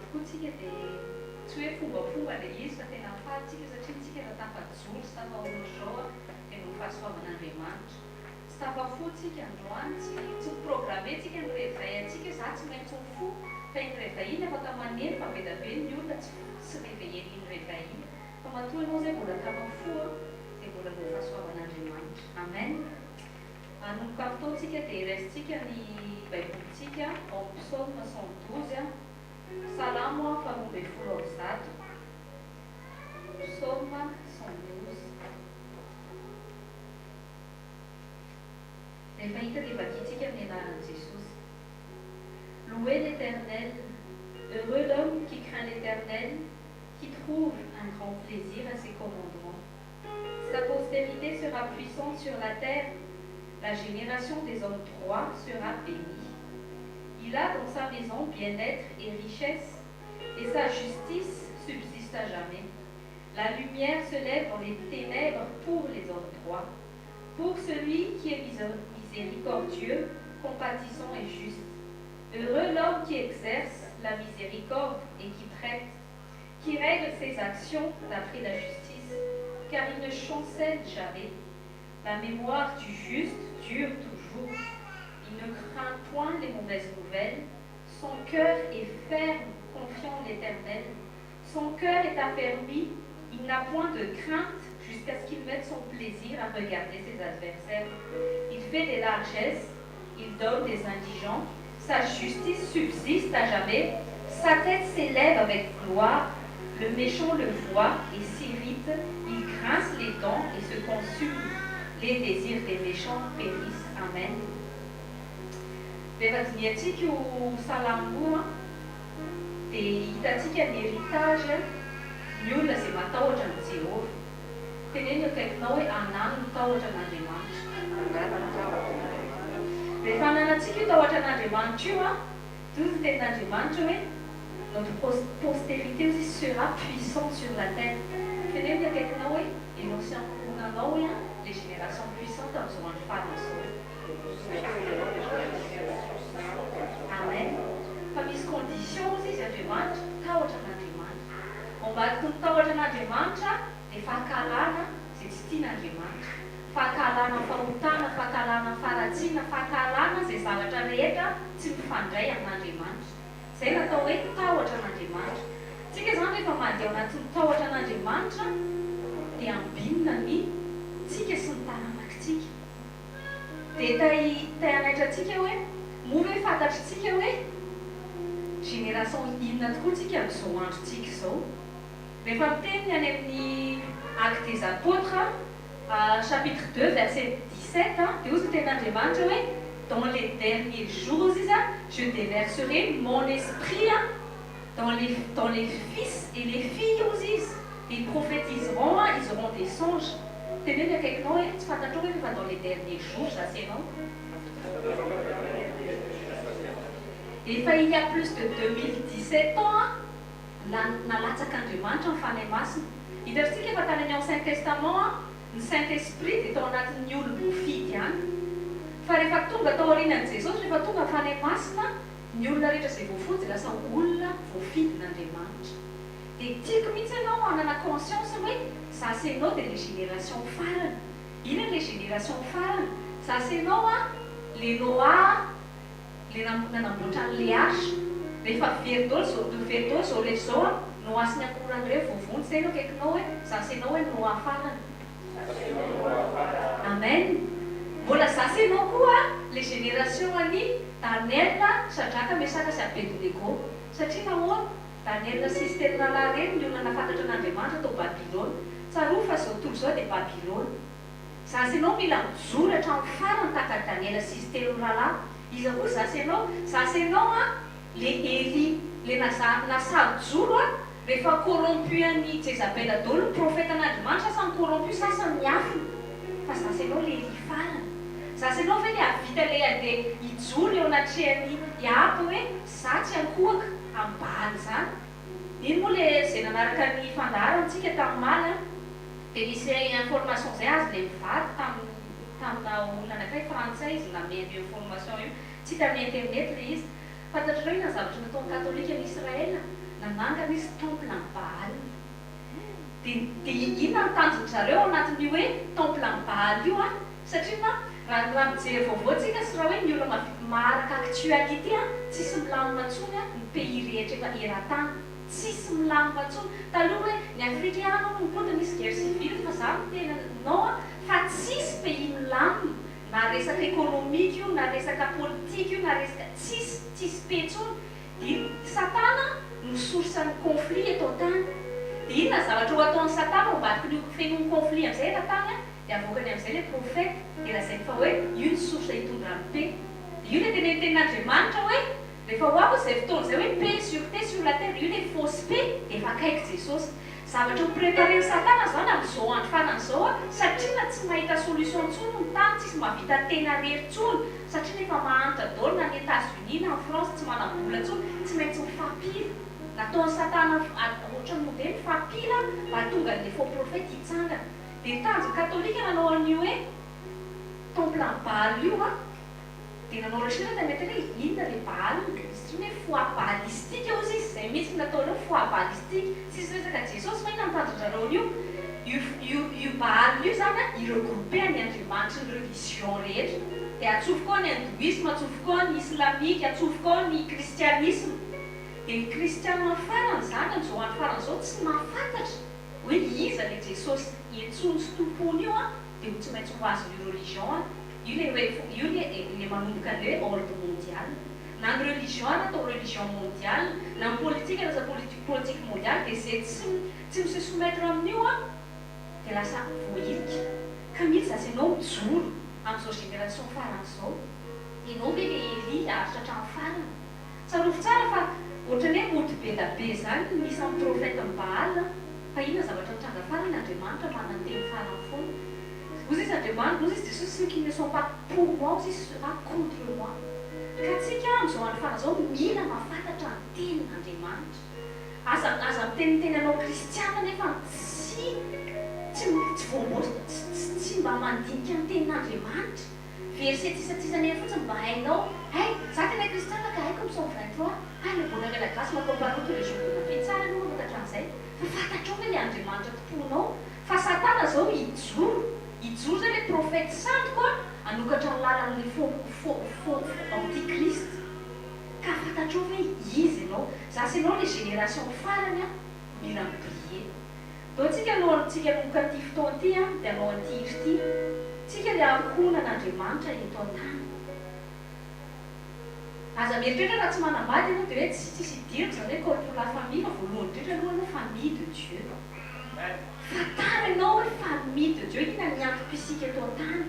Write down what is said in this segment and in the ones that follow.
avokoatsika dia tsy hoe fombafomba ilay izy fa tena fahatsika satria tsika efa tafajoro sy tafahoana izao dia no fahasoavan'Andriamanitra. Tsy tafafotsika androany, tsy programmentsika ny réveil antsika za tsy maintsy fo fa iny réveil iny afaka maneno fa be dia be ny olona tsy réveillé iny réveil iny fa matoa ianao zay mbola tafafoa dia mbola no fahasoavan'Andriamanitra. Amen. Anomboka amin'ny fotoantsika dia iraisintsika ny baibolitsika ao amin'ny psaume 112 salamo faharoa ambin'ny folo amby zato. Psaume 112. Rehefa hita dia vakitsika amin'ny anaran'i Jesosy. Louez l'Éternel, heureux l'homme qui craint l'Éternel, qui trouve un grand plaisir à ses commandements. Sa postérité sera puissante sur la terre, la génération des hommes droits sera bénie. Il a dans sa maison bien-être et richesse, et sa justice subsiste à jamais. La lumière se lève dans les ténèbres pour les hommes droits, pour celui qui est miséricordieux, compatissant et juste. Heureux l'homme qui exerce la miséricorde et qui traite, qui règle ses actions d'après la justice, car il ne chancelle jamais. La mémoire du juste dure toujours. Il ne craint point les mauvaises nouvelles. Son cœur est ferme, confiant en l'Éternel. Son cœur est affermi. Il n'a point de crainte jusqu'à ce qu'il mette son plaisir à regarder ses adversaires. Il fait des largesses. Il donne des indigents. Sa justice subsiste à jamais. Sa tête s'élève avec gloire. Le méchant le voit et s'irrite. Il grince les dents et se consume. Les désirs des méchants périssent. Amen. Rehefa diniantsika io salamo dia hitantsika ny héritage ny olona izay matahotra ny Jehovah. Teneny eo akaikinao hoe anano ny tahotra an'Andriamanitra. Rehefa ananantsika io tahotra an'Andriamanitra io toy ny tenin'Andriamanitra hoe notre postérité aussi sera puissante sur la terre. Teneny eo akaikinao hoe ianao sy ankohonanao hoe les générations puissantes amin'izao andro farany izao. Amen. Fa misy condition izy Andriamanitra, tahotra an'Andriamanitra. Ambadiky ny tahotra an'Andriamanitra dia fahakalana izay tsy tian'Andriamanitra. Fahakalana fahotana, fahakalana faharatsiana, fahakalana izay zavatra rehetra tsy mifandray amin'Andriamanitra. Izay natao hoe tahotra an'Andriamanitra. Tsika izany rehefa mandeha ao anatin'ny tahotra an'Andriamanitra dia ambinina ny tsika sy ny taranakitsika. Dia ta-anaitrantsika hoe moa hoe fantatritsika hoe génération inona tokoa tsika amin'izao androntsika izao. Rehefa miteny any amin'ny Actes des Apôtres chapitre 2 verset 17 dia ozy tenin'Andriamanitra hoe dans les derniers jours je déverserai mon esprit dans les fils et les filles aussi. Ils prophétiseront, ils auront des songes. Tenez le quelque chose, tu vas toujours vivre dans les derniers jours, ça c'est non? Et il y a plus de 2017 ans, nalatsak'Andriamanitra ny fanahy masina. Hitantsika efa tany amin'ny Ancien Testament, ny Saint-Esprit dia tao anatin'ny olona voafidy ihany. Fa rehefa tonga tao aorianan'i Jesosy, rehefa tonga ny fanahy masina, ny olona rehetra izay voafotsy dia lasa olona voafidin'Andriamanitra. Dia tiako mihitsy ianao hanana conscience hoe ça c'est nous des générations farany. Inona les générations farany? Ça c'est nous les Noa, les nanamboatra an'ilay arche. Rehefa very daholo izao rehetra izao no asiny akorany ireo vovony zay no akaikinao hoe ça c'est nous hoe Noa farany. Amen. Mbola ça c'est nous koa les générations any Daniel, Sadraka, Mesaka sy Abednego. Satria nahoana Daniel sy Stella reny ny olona nafantatra an'Andriamanitra tao Babilôna. Tsaroa fa zao tontolo izao dia Babilôna. Za sy anao mila mijoro hatramin'ny farany tahaka Daniel sy Stella. Izy koa za sy anao les Élie, les nasady joro rehefa corrompu an'ny Jezabel daholo ny profeta an'Andriamanitra sasany corrompu sasany miafina. Fa za sy anao le Élie farany. Za sy anao ve le avita le ade hijoro eo anatrehany hiapa hoe za tsy ankohaka ambany zany. Iny moa le izay nanaraka ny fandaharantsika tamin'ny maly dia misy information izay azy le mivady tamina olona anankiray frantsay izy nameny information io tsy tamin'ny internet le izy. Fantatrareo ina zavatra nataon'ny katolika ny Israela nanangana izy temple en Baal. Dia inona no tanjony zareo anatin'io hoe temple en Baal io satria raha mijery vaovaontsika sy raha hoe ny olona maharaka actualité tsisy milamina intsony ny pays rehetra efa eran-tany, tsisy milamina intsony. Taloha hoe ny afrikana no mipody misy guerre civile fa za no tena nao fa tsisy pays milamina na resaka économique io na resaka politique io na resaka tsisy petsony. Dia Satana no source ny conflit eto an-tany. Dia inona zavatra ho ataon'ny Satana mambadiky ny fenon'ny conflit amin'izay eran-tany dia avokany amin'izay ilay profeta dia lazainy fa hoe io ny source hitondra ny paix. Io ilay teneten'Andriamanitra hoe rehefa ho avy izay fotoana izay hoe paix sur la terre, io ilay fausse paix dia efa akaiky Jesosy. Zavatra ho préparen'ny Satana zany amin'izao andro faran'izao satria na tsy mahita solution intsony ny tany, tsisy mahavita tena rery intsony satria nefa mahantra daholo na ny États-Unis na ny France tsy manam-bola intsony, tsy maintsy mifampila. Nataon'ny Satana ohatran'ny modely mifampila mba tonga ny faux prophète hitsangana. Dia tanjony katolika nanao an'io hoe temple en Baal io dia nanao recherche dia mety hoe inona ilay Baal hoe foi balistique hozy izy izay mihitsy natao hoe foi balistique. Tsisy resaka Jesosy fa inona mitandrony zareo io Baal io zany iregroupé ny Andriamanitra ny religion rehetra. Dia atsofoka ao ny hindouisme, atsofoka ao ny islamika, atsofoka ao ny kristianisme. Dia ny kristianina farany zany amin'izao andro faran'izao tsy mahafantatra hoe iza ilay Jesosy entsony sy tompony io dia ho tsy maintsy ho azon'io religion io ilay manomboka an'ilay hoe ordre mondial. Na ny religion atao religion mondiale, na ny politique lasa politique mondiale dia izay tsy misoumettre amin'io dia lasa voahilika. Ka mihitsy zasa ianao mijoro amin'izao génération faran'izao. Ianao ve ilay Élie aritra hatramin'ny farany. Tsarovy tsara fa ohatran'ny hoe mody be da be zany misy amin'ny prophète ny Baal fa inona zavatra mitranga farany Andriamanitra mananteny farany foana. Ozy izy Andriamanitra, ozy izy Jesosy ceux qui ne sont pas pour moi, ozy izy sera contre moi. Ka tsika amin'izao andro faran'izao mila mahafantatra ny tenin'Andriamanitra. Aza miteniteny anao kristiana nefa tsy mba mandinika ny tenin'Andriamanitra. Verset tisatizany fotsiny mba hainao, hay, za tena kristiana ka haiko Psaume 23, hay le bonheur et la grâce m'accompagneront tous les jours de ma vie. Tsara aloha mahafantatra an'izay. Fa fantatrao hoe ilay Andriamanitra tomponao. Fa Satana zao hijoro zay ilay prophète santo anokatra ny lalan'ilay faux antichrist. Ka fantatrao hoe izy ianao. Zasa ianao ilay génération farany mila miprie. Dao tsika alohantsika nomboka an'ity fotoana ity dia anao an'ity hevitra ity. Tsika ilay ankohonan'Andriamanitra eto an-tany. Aza mieritreritra raha tsy manambady ianao dia hoe tsisy idiriko zany hoe code pour la famille fa voalohany indrindra aloha ianao famille de Dieu. Fantara ianao hoe famille de Dieu ina ny antom-pisika eto an-tany.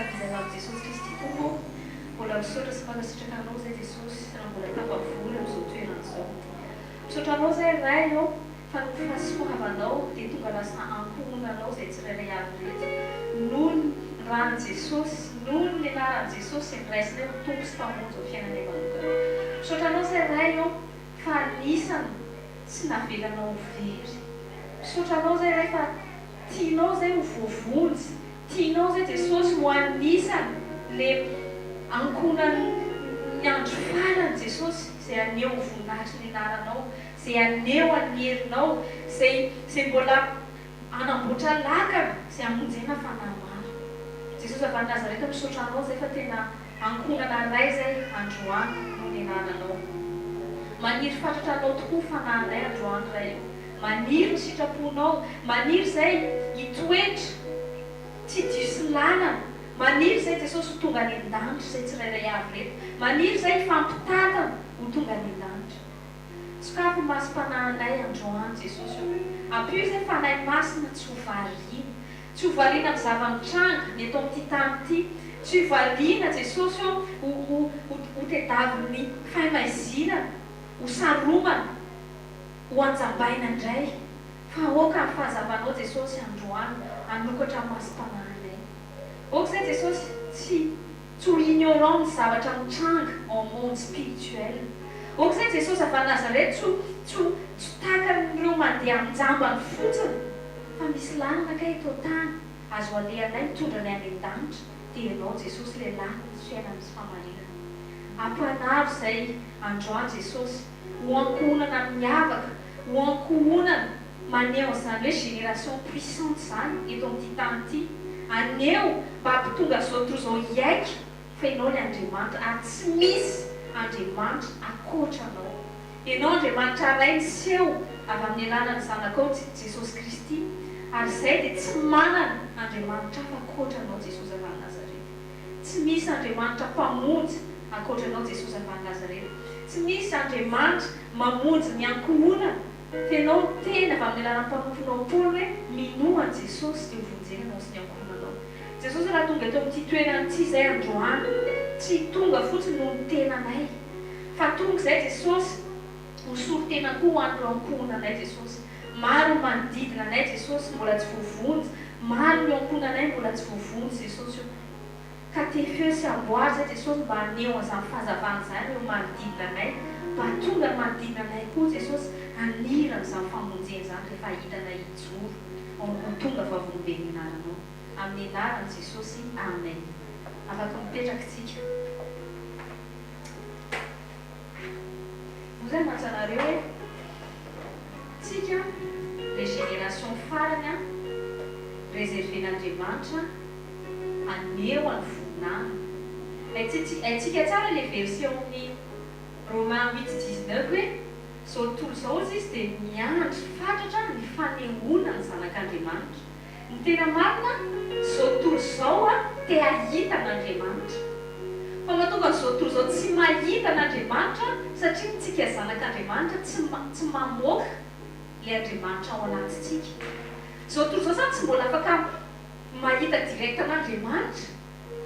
fizarana Jesosy Kristy tombo mbola misaotra sy mankasitraka anao zay Jesosy raha mbola tapavory amin'izao toerana izao. Misaotra anao zay ray ao fa ny fahasoavanao dia tonga lasa ankohonanao zay tsirairay avy rehetra noho ny ranon Jesosy, noho ny anaran Jesosy ny raisinay ho tompo sy mpamonjy ao fiainanay manokana. Misaotra anao zay ray ao fa anisany tsy navelanao very. Misaotra anao zay ray fa tianao zay ho voavonjy, tianao zay Jesosy ho anisany le ankonany ny andro farany Jesosy izay aneho ny voninahitry ny anaranao, izay aneho ny herinao, izay mbola anamboatra lakana izay amonjena fanahy maro. Jesosy avy any Nazareta misaotra anao zay fa tena ankonana ray zay androany noho ny anaranao. Maniry fatratra anao tokoa fanahinay androany ray io. Maniry ny sitraponao, maniry zay hitoetra tsy diso lalana, maniry zay Jesosy ho tonga any an-danitra zay tsirairay avy reto, maniry zay fampitatana ho tonga any an-danitra. Sokafo masom-panahinay androany Jesosy io. Ampio zay fanahy masina tsy ho variana, tsy ho variana amin'ny zava-mitranga ny eto amin'ity tany ity, tsy ho variana Jesosy io ho tediavin'ny fahimaizinana, ho saromana, ho anjambaina indray, fa aoka ny fahazavanao Jesosy androany anokatra masom-panahinay. Aoka zay Jesosy tsy ho ignorant ny zavatra mitranga en monde spirituel. Aoka zay Jesosy avy any Nazareta tsy ho takan'ireo mandeha amin'jambany fotsiny, fa misy lalana kay eto tany azo alehanay mitondra ny any an-danitra dia ianao Jesosy le lalana sy fiainana sy famarinana. Ampanaro zay androany Jesosy ho ankohonana miavaka, ho ankohonana maneho izany hoe génération puissante izany eto amin'ity tany ity, aneho mba hampitonga zao tontolo izao hiaika fa ianao ny Andriamanitra ary tsy misy Andriamanitra ankoatranao. Ianao Andriamanitra ray niseho avy amin'ny alalany zanakao Jesosy Kristy, ary izay dia tsy manana Andriamanitra hafa ankoatranao Jesosy avy any Nazareta. Tsy misy Andriamanitra mpamonjy ankoatranao Jesosy avy any Nazareta. Tsy misy Andriamanitra mamonjy ny ankohonana. Ianao tena avy amin'ny alalany mpanofonao Paoly hoe minoana Jesosy dia hovonjenanao sy ny ankohonanao. Jesosy raha tonga eto amin'ity toeran'ity izay androany, tsy tonga fotsiny noho ny tenanay, fa tonga izay Jesosy ho soro-tena koa ho an'ireo ankohonanay Jesosy. Maro manodidina anay Jesosy mbola tsy voavonjy, maro ny ankohonanay mbola tsy voavonjy Jesosy io. Ka tefeo sy amboary zay Jesosy mba haneho an'izany fahazavana izany eo manodidina anay, mba tonga ny manodidina anay koa Jesosy hanira an'izany famonjena izany rehefa hitanay ijoro ho tonga vavolobe ny anaranao. Amin'ny anaran'i Jesosy, amen. Afaka mipetraka tsika. Vous avez mantsy hoe tsika le génération farany réserven'Andriamanitra aneho any voninahiny. Haitsika tsara le version-ny Romains 8:19 hoe zao tontolo zao izy dia miandry fatratra ny fanehoana ny zanak'Andriamanitra. Ny tena marina zao tontolo zao te ahita n'Andriamanitra. Fa mahatonga zao tontolo zao tsy mahita n'Andriamanitra satria tsika zanak'Andriamanitra tsy mamoaka le Andriamanitra ao anatintsika. Zao tontolo zao zany tsy mbola afaka mahita direct n'Andriamanitra.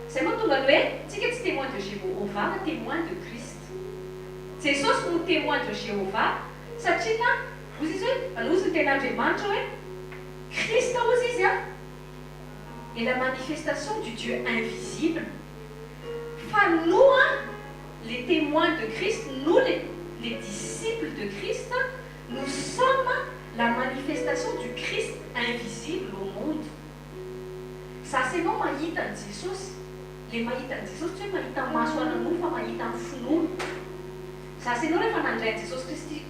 Izay mahatonga ny hoe tsika tsy témoin de Jéhovah fa témoin de Christ. Jesosy no témoin de Jéhovah satria ozy izy hoe alozy ny ten'Andriamanitra hoe Christ ozy izy et la manifestation du Dieu invisible. Fa nous, les témoins de Christ, nous les disciples de Christ, nous sommes la manifestation du Christ invisible au monde. Ça c'est non mahita ny Jesosy. Le mahita ny Jesosy tsy hoe mahita ny maso anan'olo fa mahita ny finoana. Ça c'est non rehefa nandray ny Jesosy Kristy,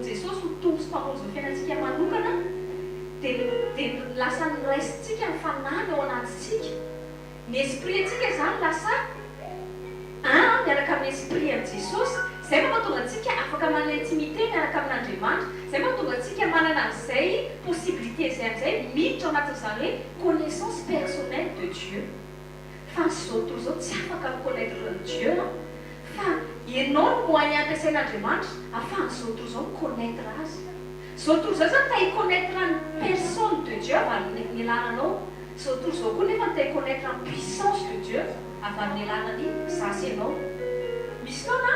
Jesosy ho tompo sy mpamonjy ny fiainantsika manokana, dia lasa niraisintsika ny fanahy ao anatintsika. Ny esprit antsika zany lasa miaraka amin'ny esprit an Jesosy, izay mahatonga antsika afaka manana intimité miaraka amin'Andriamanitra, izay mahatonga antsika manana an'izay possibilité izay amin'izay miditra ao anatin'izany hoe connaissance personnelle de Dieu. Fa zao tontolo zao tsy afaka miconnaître Dieu, fa ianao no moyen ampiasain'Andriamanitra ahafahan'izao tontolo zao miconnaître azy. Zao tontolo zao zany ta hiconnaître ny personne de Dieu amin'ny alalanao. Zao tontolo zao koa nefa ta hiconnaître ny puissance de Dieu avy amin'ny alalany zasy ianao. Misy fotoana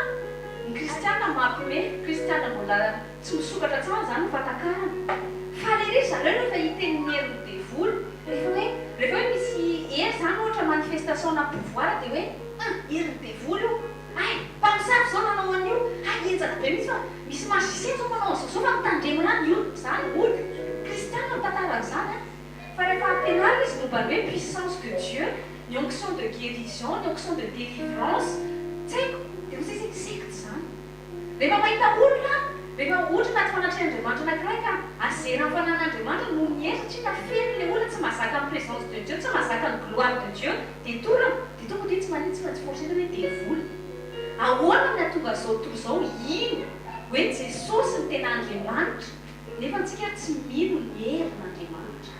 ny kristiana mampime kristiana mbola tsy misokatra tsara zany fatakarana. Fa lery zareo rehefa hiteny heriny devoly, rehefa hoe misy hery zany ohatra manifestation na pouvoir dia hoe heriny devoly io, ay mpamosavy zao nanao an'io, ay enjana be mihitsy fa misy magicien zao manao an'izao fa mitandremana io zany olo. Kristiana mitantaraka zany. Fa rehefa ampianarina izy momba ny hoe puissance de Dieu, ny onction de guérison, ny onction de délivrance, tsy haiko dia misy isy secte zany. Rehefa mahita olona, rehefa ohatra anaty fanatrian'Andriamanitra anankiray ka azera amin'ny fanan'Andriamanitra no mihery satria nafeny ilay olona tsy mahazaka ny présence de Dieu, tsy mahazaka ny gloire de Dieu, dia tonga dia tsy manintsy fa tsy forcena hoe devoly. Ahoana ny atonga zao tontolo zao ino hoe Jesosy ny tena Andriamanitra nefa antsika tsy mino ny herin'Andriamanitra.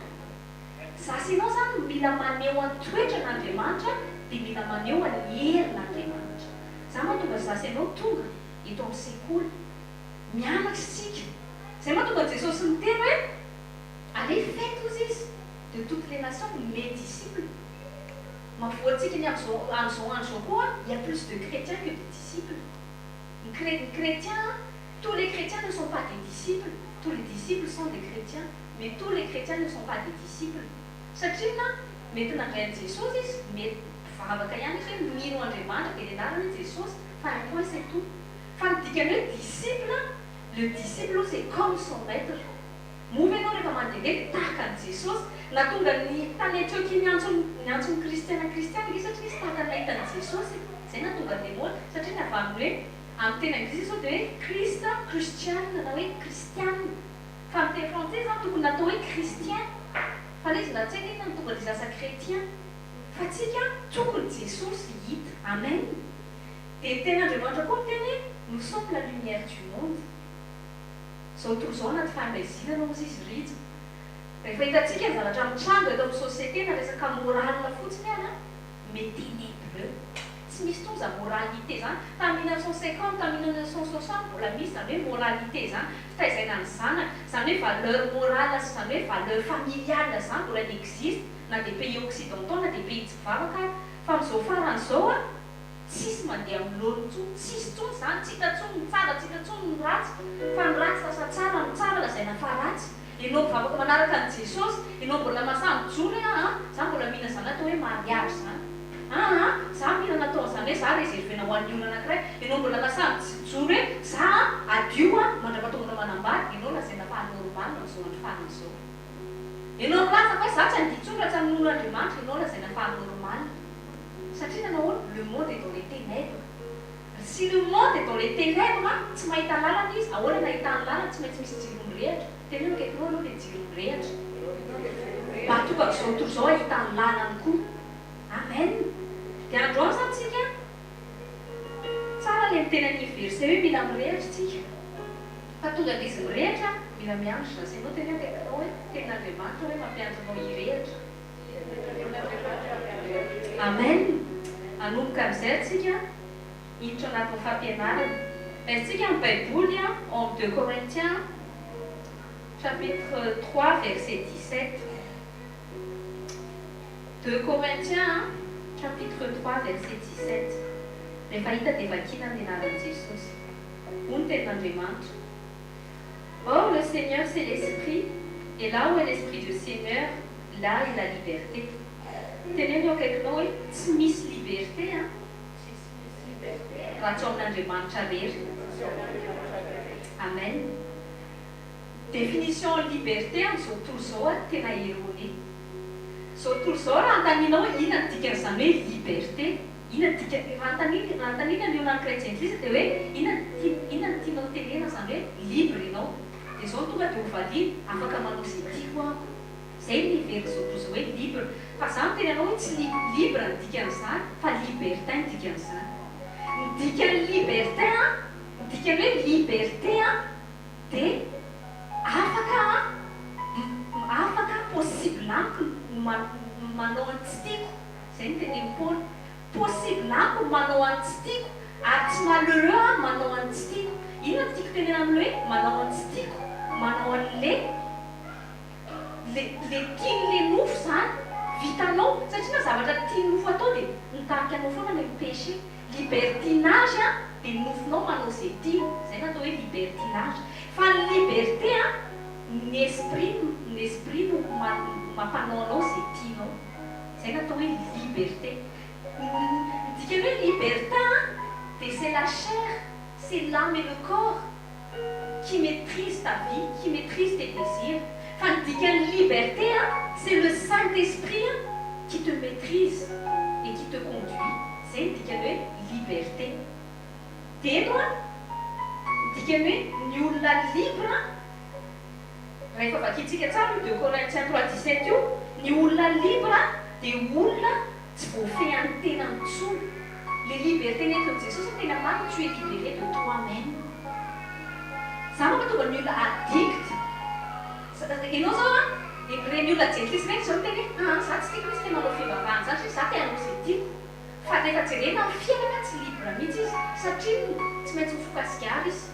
Zasy ianao zany mila maneho ny toetran'Andriamanitra dia mila maneho ny herin'Andriamanitra. Zany mahatonga zasy ianao tonga eto amin'ny sekoly mianatra isika. Zay mahatonga Jesosy niteny hoe allez faites aux izy de toutes les nations mes disciples. Mahavoatsika ny amin'izao andro koa, il y a plus de chrétiens que de disciples. Tous les chrétiens ne sont pas des disciples. Tous les disciples sont des chrétiens, mais tous les chrétiens ne sont pas des disciples. Satria mety nandray an'i Jesosy izy, mety mivavaka ihany izy hoe mino Andriamanitra dia nianarana i Jesosy, fa un point c'est tout. Fa ny dikany hoe disciple, le disciple c'est comme son maître. Mova ianao rehefa mandehandeha tahaka an'i Jesosy, na tonga ny tany Antiokia niantso ny kristiana izy satria izy tahaka nahita an'i Jesosy. Zay na tonga demoly satria ny avy amin'ny hoe amin'ny teny anglisy zao dia hoe Christ, Christiane na hoe Christiane. Fa amin'ny teny frantsay zany tokony natao hoe Christien. Fa ilay izy na tsy haiko inona tonga dia lasa chrétien. Fa tsika tokony Jesosy hita. Amen. Dia ten'Andriamanitra koa miteny hoe nous sommes la lumière du monde. Zao tontolo zao anaty fahamezina no izy ritsy. Rehefa hitantsika ny zavatra mitranga eto amin'ny société na resaka morale fotsiny ana, mais ténébreux. Tsy misy tonga zany moralité zany. Tamin'ny 1950, tamin'ny 1960 mbola misy zany hoe moralité zany, fitaizana ny zanaka, zany hoe valeur morale, zany hoe valeur familiale zany mbola n'existe na des pays occidentaux na des pays tsy mivavaka. Fa amin'izao faran'izao a, tsisy mandeha amin'ny lolo intsony, tsisy intsony zany, tsy hita intsony ny tsara, tsy hita intsony ny ratsy, fa ny ratsy lasa tsara, ny tsara lazaina fa ratsy. Ianao mivavaka manaraka an'i Jesosy, ianao mbola mahasamby jory za mbola mihina zany atao hoe mariage zany. Za mihina natao zany hoe za réservéna ho an'ny olona anankiray, ianao mbola mahasamby jory hoe za adio mandrapatonga manambady, ianao lazaina fa normal amin'izao andro faran'izao. Ianao milaza fa za tsy handihy intsony raha tsy amin'ny olon'Andriamanitra, ianao lazaina fa normal. Satria nanao le monde est dans les ténèbres. Si le monde est dans les ténèbres, tsy mahita lalana izy, ahoana nahita ny lalana tsy maintsy misy jiro mirehatra. Tena hoe kaikinao aloha ilay jiro mirehatra. Mba tonga zao tontolo zao ahita ny lalany koa. Amen. Dia androany zany tsika tsara ilay miteny an'iny verset hoe mila mirehatra tsika. Fa tonga dia izy mirehatra, mila mianatra na sainao tena kaikinao hoe ten'Andriamanitra hoe mampianatra anao hirehatra. Amen. Anomboka amin'izay atsika hiditra anatin'ny fampianarana. Laitsika amin'ny Baiboly en 2 Corinthiens chapitre 3 verset 17. 2 Corinthiens chapitre 3 verset 17. Rehefa hita dia vakiana ny anaran'i Jesosy. Hoy ny tenin'Andriamanitra. Or le Seigneur c'est l'Esprit, et là où est l'Esprit du Seigneur, là est la liberté. Tenez-nous avec nous, tsy misy liberté, raha tsy ao amin'Andriamanitra rery. Amen. Définition liberté amin'izao tontolo zao tena erroné. Zao tontolo zao raha antaninao inona ny dikan'izany hoe liberté, raha antanina ny olona chrétien kristy dia hoe inona ny tianao tenena zany hoe libre ianao. Dia zao tonga dia hovaliana afaka manao izay tiako aho. Zay ny very zao tontolo zao hoe libre. Fa zany tena anao hoe tsy libre ny dikan'izany, fa liberté ny dikan'izany. Ny dikan'ny liberté ny dikany hoe liberté dia afaka possible amiko manao ny tsy tiako. Zay ny tenen'i Paul. Possible amiko manao ny tsy tiako ary tsy malheureux manao ny tsy tiako. Inona tiako tenena amin'le hoe manao ny tsy tiako, manao an'le tian'le nofo zany vitanao, satria na zavatra tiany nofo atao dia nitarika tianao foana ilay péché. Libertinage dia nofinao manao izay tiana. Izay no atao hoe libertinage. Fa ny liberté ny esprit no mampanao anao izay tianao. Izay no atao hoe liberté. Dikany hoe liberté dia c'est la chair, c'est l'âme et le corps qui maîtrise ta vie, qui maîtrise tes désirs. Enfin, dikany liberté c'est le Saint-Esprit qui te maîtrise et qui te conduit. C'est dikany hoe liberté. Teno dikany hoe ny olona libre rehefa vakitsika tsara 2 Corinthiens 3:17 io, ny olona libre dia olona tsy voafehan'ny tena intsony. Les libertés nentin'i Jesosy tena marina, tu es libéré de toi-même. Za mahatonga ny olona addict. Ianao zao ireny olona jelisy reny zao teny hoe za tsy tiako misy manao fivavahana zany za te hanao izay tiako. Fa rehefa jerena amin'ny fiainana tsy libre mihitsy izy satria tsy maintsy mifokasikary izy.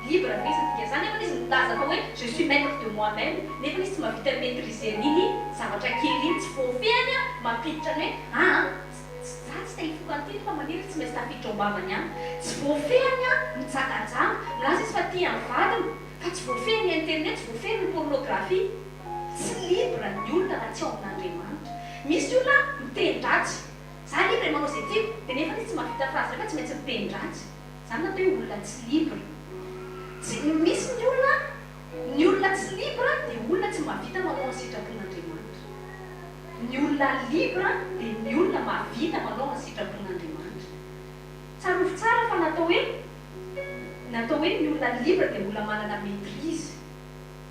Libre izy dika zany nefa izy milaza fa hoe je suis maître de moi-même, nefa izy tsy mahavita maîtriser niny zavatra kely iny tsy voafehany mampiditra ny hoe za tsy te hifokantiny fa maniry tsy maintsy tafiditra ambavany any. Tsy voafehany mijakajanga milaza izy fa tia ny vadiny fa tsy voafehany internet, tsy voafehany pornographie. Tsy libre ny olona raha tsy ao amin'Andriamanitra. Misy olona mitendratsy. Za libre manao izay tiako dia nefa izy tsy mahavita frazy rehefa tsy maintsy mitendratsy. Zany natao hoe olona tsy libre. Misy ny olona tsy libre dia olona tsy mahavita manao ny sitrapon'Andriamanitra. Ny olona libre dia ny olona mahavita manao ny sitrapon'Andriamanitra. Tsarovy tsara fa natao hoe ny olona libre dia olona manana maîtrise.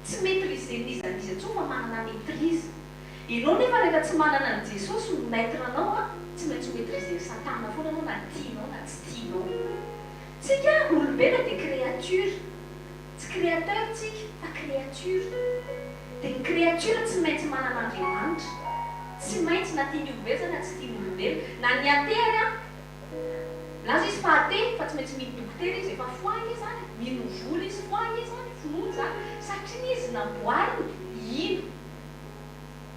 Tsy maîtriser n'izy intsony fa manana maîtrise. Ianao nefa rehefa tsy manana ny Jesosy no maître anao tsy maintsy maîtriser Satana foana anao na tianao na tsy tianao. Tsika olombelona dia créature. Tsy créateur tsika fa créature. Dia ny créature tsy maintsy manana Andriamanitra. Tsy maintsy na tiany olombelona na tsy tiany olombelona. Na ny atera laza izy fa ate fa tsy maintsy mino dokotera izy efa foagny izy zany. Mino vola izy foagny izy zany, finoana zany. Satria izy namboariny ino.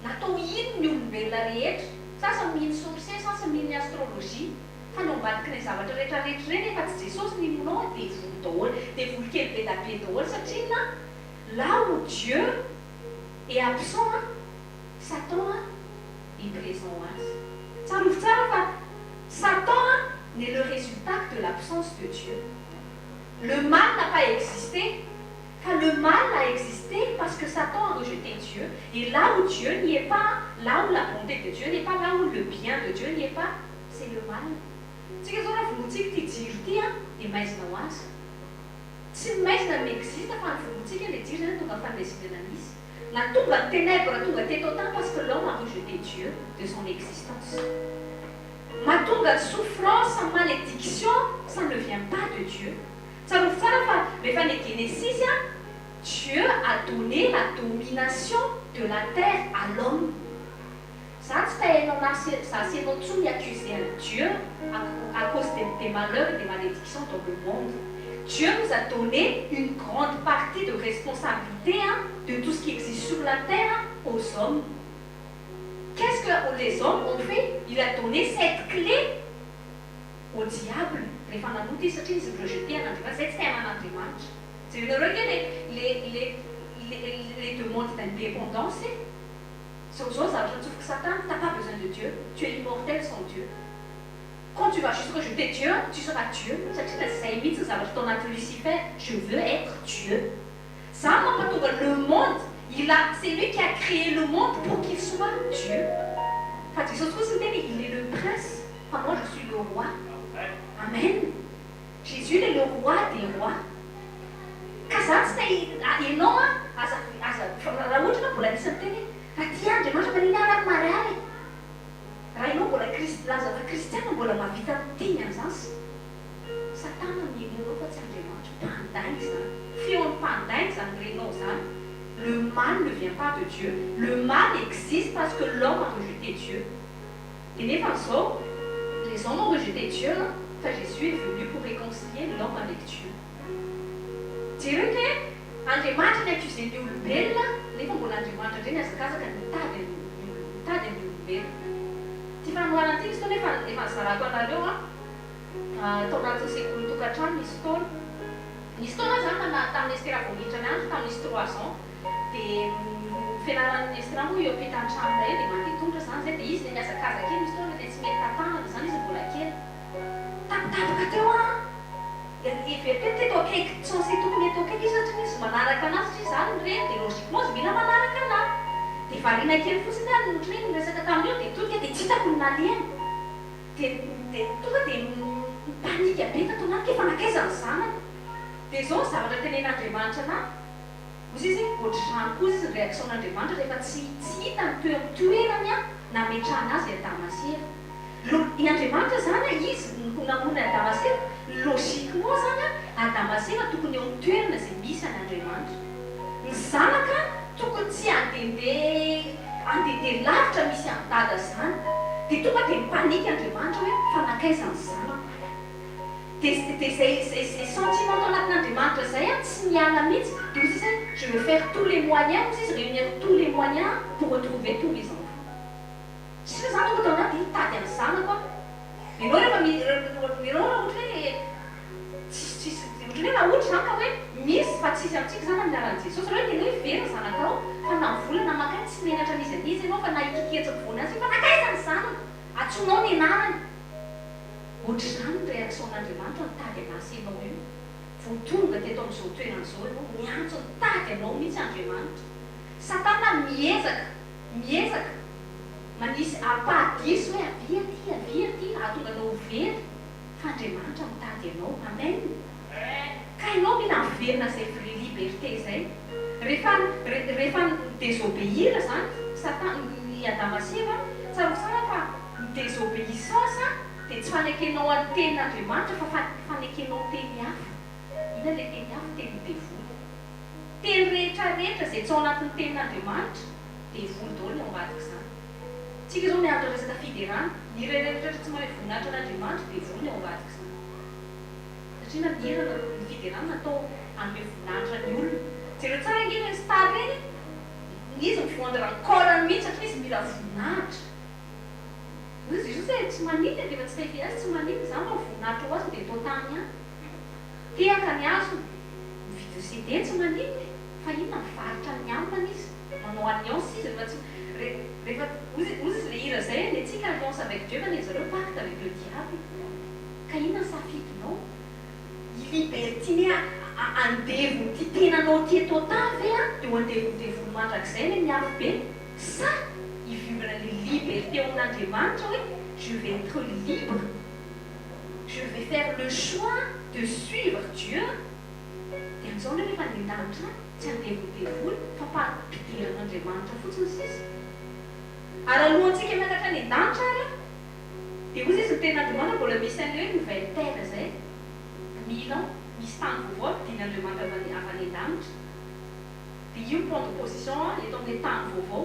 Natao ino ny olombelona rehetra. Sasa mino sorcier, sasa mino astrologie. Fa no ambadiky ny zavatra rehetrarehetra reny efa tsy Jesosy nimonao dia volo daholo, dia volo kely be da be daholo satria là où Dieu est absent, Satan est présent ho azy. Tsarovy tsara fa Satan n'est le résultat de l'absence de Dieu. Le mal n'a pas existé. Enfin, le mal a existé parce que Satan a rejeté Dieu. Et là où Dieu n'y est pas, là où la bonté de Dieu n'est pas, là où le bien de Dieu n'y est pas, c'est le mal. Tsika zao raha volontsika tia jiro ity dia maizina ho azy. Tsy maizina m'existe fa ny volontsika ilay jiro zany tonga fandraisana misy. Na tonga ny ténèbre tonga teto tany parce que l'homme a rejeté Dieu de son existence. Matonga souffrance, sa malédiction, ça ne vient pas de Dieu. Tsarovy tsara fa rehefa ny Genesis Dieu a donné la domination de la terre à l'homme. Ça, c'est notre soumis accusé à Dieu à cause des malheurs et des malédictions dans le monde. Dieu nous a donné une grande partie de responsabilité de tout ce qui existe sur la terre aux hommes. Qu'est-ce que les hommes ont fait? Il a donné cette clé au diable. Les fanatiques, c'est qu'ils se rejetaient en Andriamanitra. C'est un Andriamanitra. C'est une règle les demandes d'indépendance. Sur ça, Satan, tu n'as pas besoin de Dieu. Tu es immortel sans Dieu. Quand tu vas juste rejeter Dieu, tu seras Dieu. Ton acte Lucifer, je veux être Dieu. Ça, le monde, c'est lui qui a créé le monde pour qu'il soit Dieu. Il est le prince. Enfin, moi, je suis le roi. Amen. Jésus est le roi des rois. Raha ianao mbola lazava kristiana mbola mahavita miteny an'izany Satana mihainao fa tsy Andriamanitra. Panday zany. Feon'ny panday zany renao zany. Le mal ne vient pas de Dieu. Le mal existe parce que l'homme a rejeté Dieu. Et nefa zao, les hommes ont rejeté Dieu. Enfin, Jésus est venu pour réconcilier l'homme avec Dieu. Jereo hoe Andriamanitra ny accusé ny olombelona nefa mbola Andriamanitra ndray ny azakazaka mitady ny olombelona. Ty fanomana an'ity izy nefa fanazarako anareo tao anaty sekoly tokantrano misy fotoana zany tamin'ny estera voanitra ny andro tamin'ny misy 3 ans dia fianaran'ny estera moa eo ampitan-trano eo dia mandeha zany zay dia izy le miazakazaka kely misy fotoana dia tsy mety tantanana zany izy mbola kely tapatapaka teo everiteny teto akaiky censé tokony eto akaiky izy satria izy manaraka anazy satria zany reny dia logiquement izy mila manaraka anazy dia variana kely fotsiny any ohatrany miresaka taminy eo dia tonga dia tsy hitako ny nalena dia tonga dia panika be tato anaty ke fanakaizany zanany dia zao zavatra tenen'Andriamanitra anahy ozy izy ohatrany koa izy réaction'Andriamanitra rehefa tsy hita ny toerany nametrahana azy Adamaseva i Andriamanitra zany izy namonina Adamaseva logiquement zany Adamaseva tokony eo amin'ny toerana izay misy an'Andriamanitra ny zanaka tokony tsy andehandeha lavitra misy dada zany dia tonga dia mipanika Andriamanitra hoe fanakaizany zanako dia zay sentiment tao anatin'Andriamanitra zay tsy miala mihitsy dia ozy zay je veux faire tous les moyens ozy izy réunir tous les moyens pour retrouver tous les enfants sika zany tonga tao anaty hitady amin'ny zanako ianao rehefa ohatry hoe raha ohatra zany ka hoe misy fa tsisy amintsika zany amin'ny aran'i Jesosy raha hoe tena hoe vera zanakao fa navolana makany tsy menatra an'izy anizy ianao fa nahikiketsaka voanazy fa nakaizany zanaka atsonao ny anarany ohatra zany ny réaction'Andriamanitra nitady anazy ianao io vao tonga teto amin'izao toeran'izao ianao miantso nitady anao mihitsy Andriamanitra Satana miezaka manisy apahadiso hoe avia ty ahatonga anao very fa Andriamanitra mitady anao amen ka ianao mila miverina zay vraie liberté zay rehefa désobéir zany Satana Adamaseva tsara fa désobéissance dia tsy fanekenao any tenin'Andriamanitra fa fanekenao teny hafa ina le teny hafa teny devoly teny rehetrarehetra zay tsy ao anatin'ny tenin'Andriamanitra devoly daholo ny ao ambadika zany tsika zao mianatra resaka fiderana ny rehetrarehetra tsy mahay voninahitra an'Andriamanitra devoly ny ao ambadika zany satria nanirana ny fiderana natao anome voninahitra ny olona jereo tsara angeny ny star reny izy mivoandrakorany mihitsy satria izy mila voninahitra izy zay tsy manity dia tsy taify azy tsy manity zany fa voninahitra ho azy dia atao tany any tehaka ny azo mividy CD tsy manity fa inona mivarotra ny aminy izy manao alliance izy rehefa ozy izy le hira zay ny antsika alliance avec Dieu fa ny zareo pacte avec le diable ka inona safidinao libertiny andevony ty tenanao ty atao tavy dia ho andevony mandrakizay ny miafy be sa ivivana le liberté amin'Andriamanitra hoe je vais être libre je vais faire le choix de suivre Dieu dia amin'izao le rehefa ny an-danitra tsy andevony fa mpampidiran'Andriamanitra fotsiny sisa ary alohantsika miakatra ny an-danitra ary dia ozy izy ny tenin'Andriamanitra mbola misy an'le hoe nouvelle terre zay 1000 ans misy tany vaovao dinaN'Andriamanitra avy any an-danitra dia io prendre position eto amin'ny tany vaovao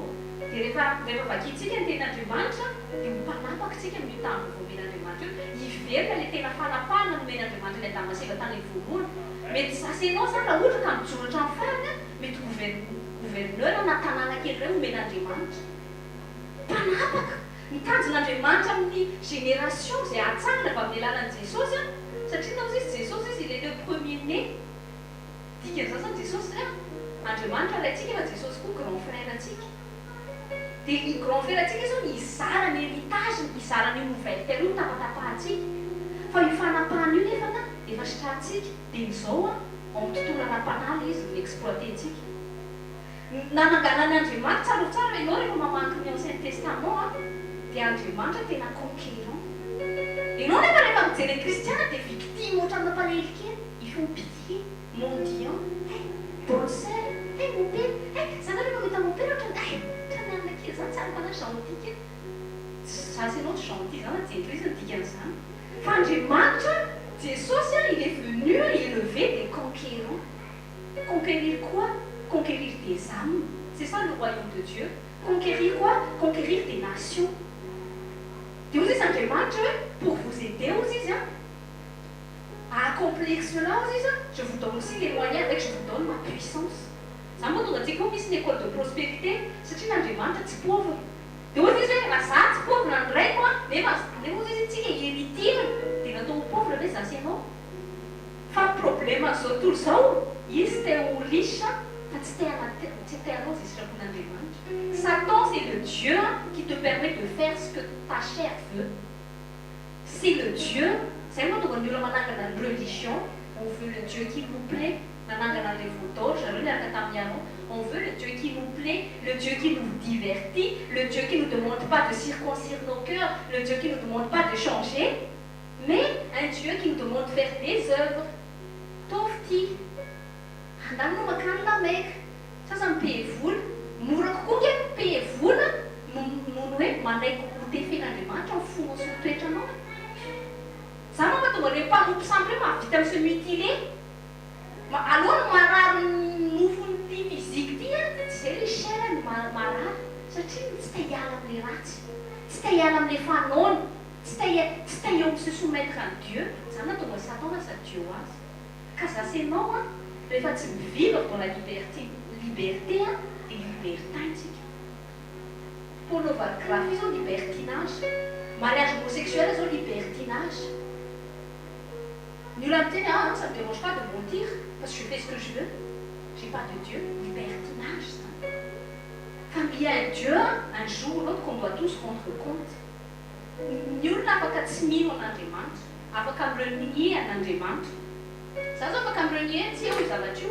dia rehefa vakintsika ny tenin'Andriamanitra dia mipanapaka tsika amin'ny tany vaovao men'Andriamanitra io iverina le tena fanapahana no men'Andriamanitra ny Adamaseva tany voalohany mety sasenao zany raha ohatra ka mijoratra amin'ny farany mety gouverneur na tanàna kely iray omen'Andriamanitra mpanapaka mitanjon'Andriamanitra amin'ny génération zay atsangana avy amin'ny alalan'i Jesosy satria nao izy Jesosy izy il est le premier né dikan'izao zany Jesosy Andriamanitra raintsika fa Jesosy koa grand frère atsika dia i grand frère atsika izao izara ny héritage izara ny nouvelle terre io tapatapahantsika fa io fanapahana io nefa efa sitrahantsika dia izao amin'ny tontolo ara-panala izy miexploitentsika nananganan'Andriamanitra tsarotsara ianao rehefa mamaky ny ancien testament dia Andriamanitra tena conquérant ianao nefa rehefa mijery ny kristiana dia victime ohatra amin'ny panelika il faut pitié mendiant bonne sœur mon père zany rehefa mahita mon père ohatra trany kely zany tsara mpana gentil zasy ianao tsy gentil zany jery izy ny dikan'izany fa Andriamanitra Jesosy il est venu élever des conquérants conquérir quoi? Conquérir des âmes c'est ça le royaume de Dieu conquérir quoi? Conquérir des nations dia ozy izy Andriamanitra hoe pour vous aider ozy izy à accomplir cela ozy izy je vous donne aussi les moyens avec je vous donne ma puissance zany moa tonga antsika koa misy ny école de prospérité satria n'Andriamanitra tsy pauvre dia ozy izy hoe raha za tsy pauvre nandray koa nefa ozy izy tsika problème zao tontolo zao, izy te ho riche fa tsy te anao zay sitrapon'Andriamanitra. Satan, c'est le Dieu qui te permet de faire ce que ta chair veut. C'est le Dieu, c'est moi tonga ny olona manangana ny religion, on veut le Dieu qui nous plaît, nanangana les photos, jareo miaraka tamin'ny anao, on veut le Dieu qui nous plaît, le Dieu qui nous divertit, le Dieu qui ne nous demande pas de circoncire nos cœurs, le Dieu qui ne nous demande pas de changer, mais un Dieu qui nous demande de faire des œuvres. Tovty, andamina makany lameka, sasa mipehy-vola, mora kokoa nge mipehy-vola noho hoe manaiky ho tefen'Andriamanitra ny fomba sy ny toetranao. Za moa mahatonga le mpamopy samby hoe mahavita amin'ny se mutiler. Aloha marary nofony ty fizika ty tsy zay le chair marary satria tsy te hiala amin'le ratsy, tsy te hiala amin'le fanaony, tsy te eo se soumettre à Dieu. Zany natonga Satan lasa Dieu azy. Ka za sy anao rehefa tsy mivivre dans la liberté de libertin tsika. Pornographie zao libertinage, mariage homosexuel zao libertinage. Ny olona miteny ça ne me dérange pas de mentir parce que je fais ce que je veux, j'ai pas de Dieu. Libertinage ça. Quand il y a un Dieu, un jour ou l'autre qu'on doit tous rendre compte. Ny olona afaka tsy mino an'Andriamanitra, afaka mirenie an'Andriamanitra. Za zao afaka mirenie tsy eo io zavatra io,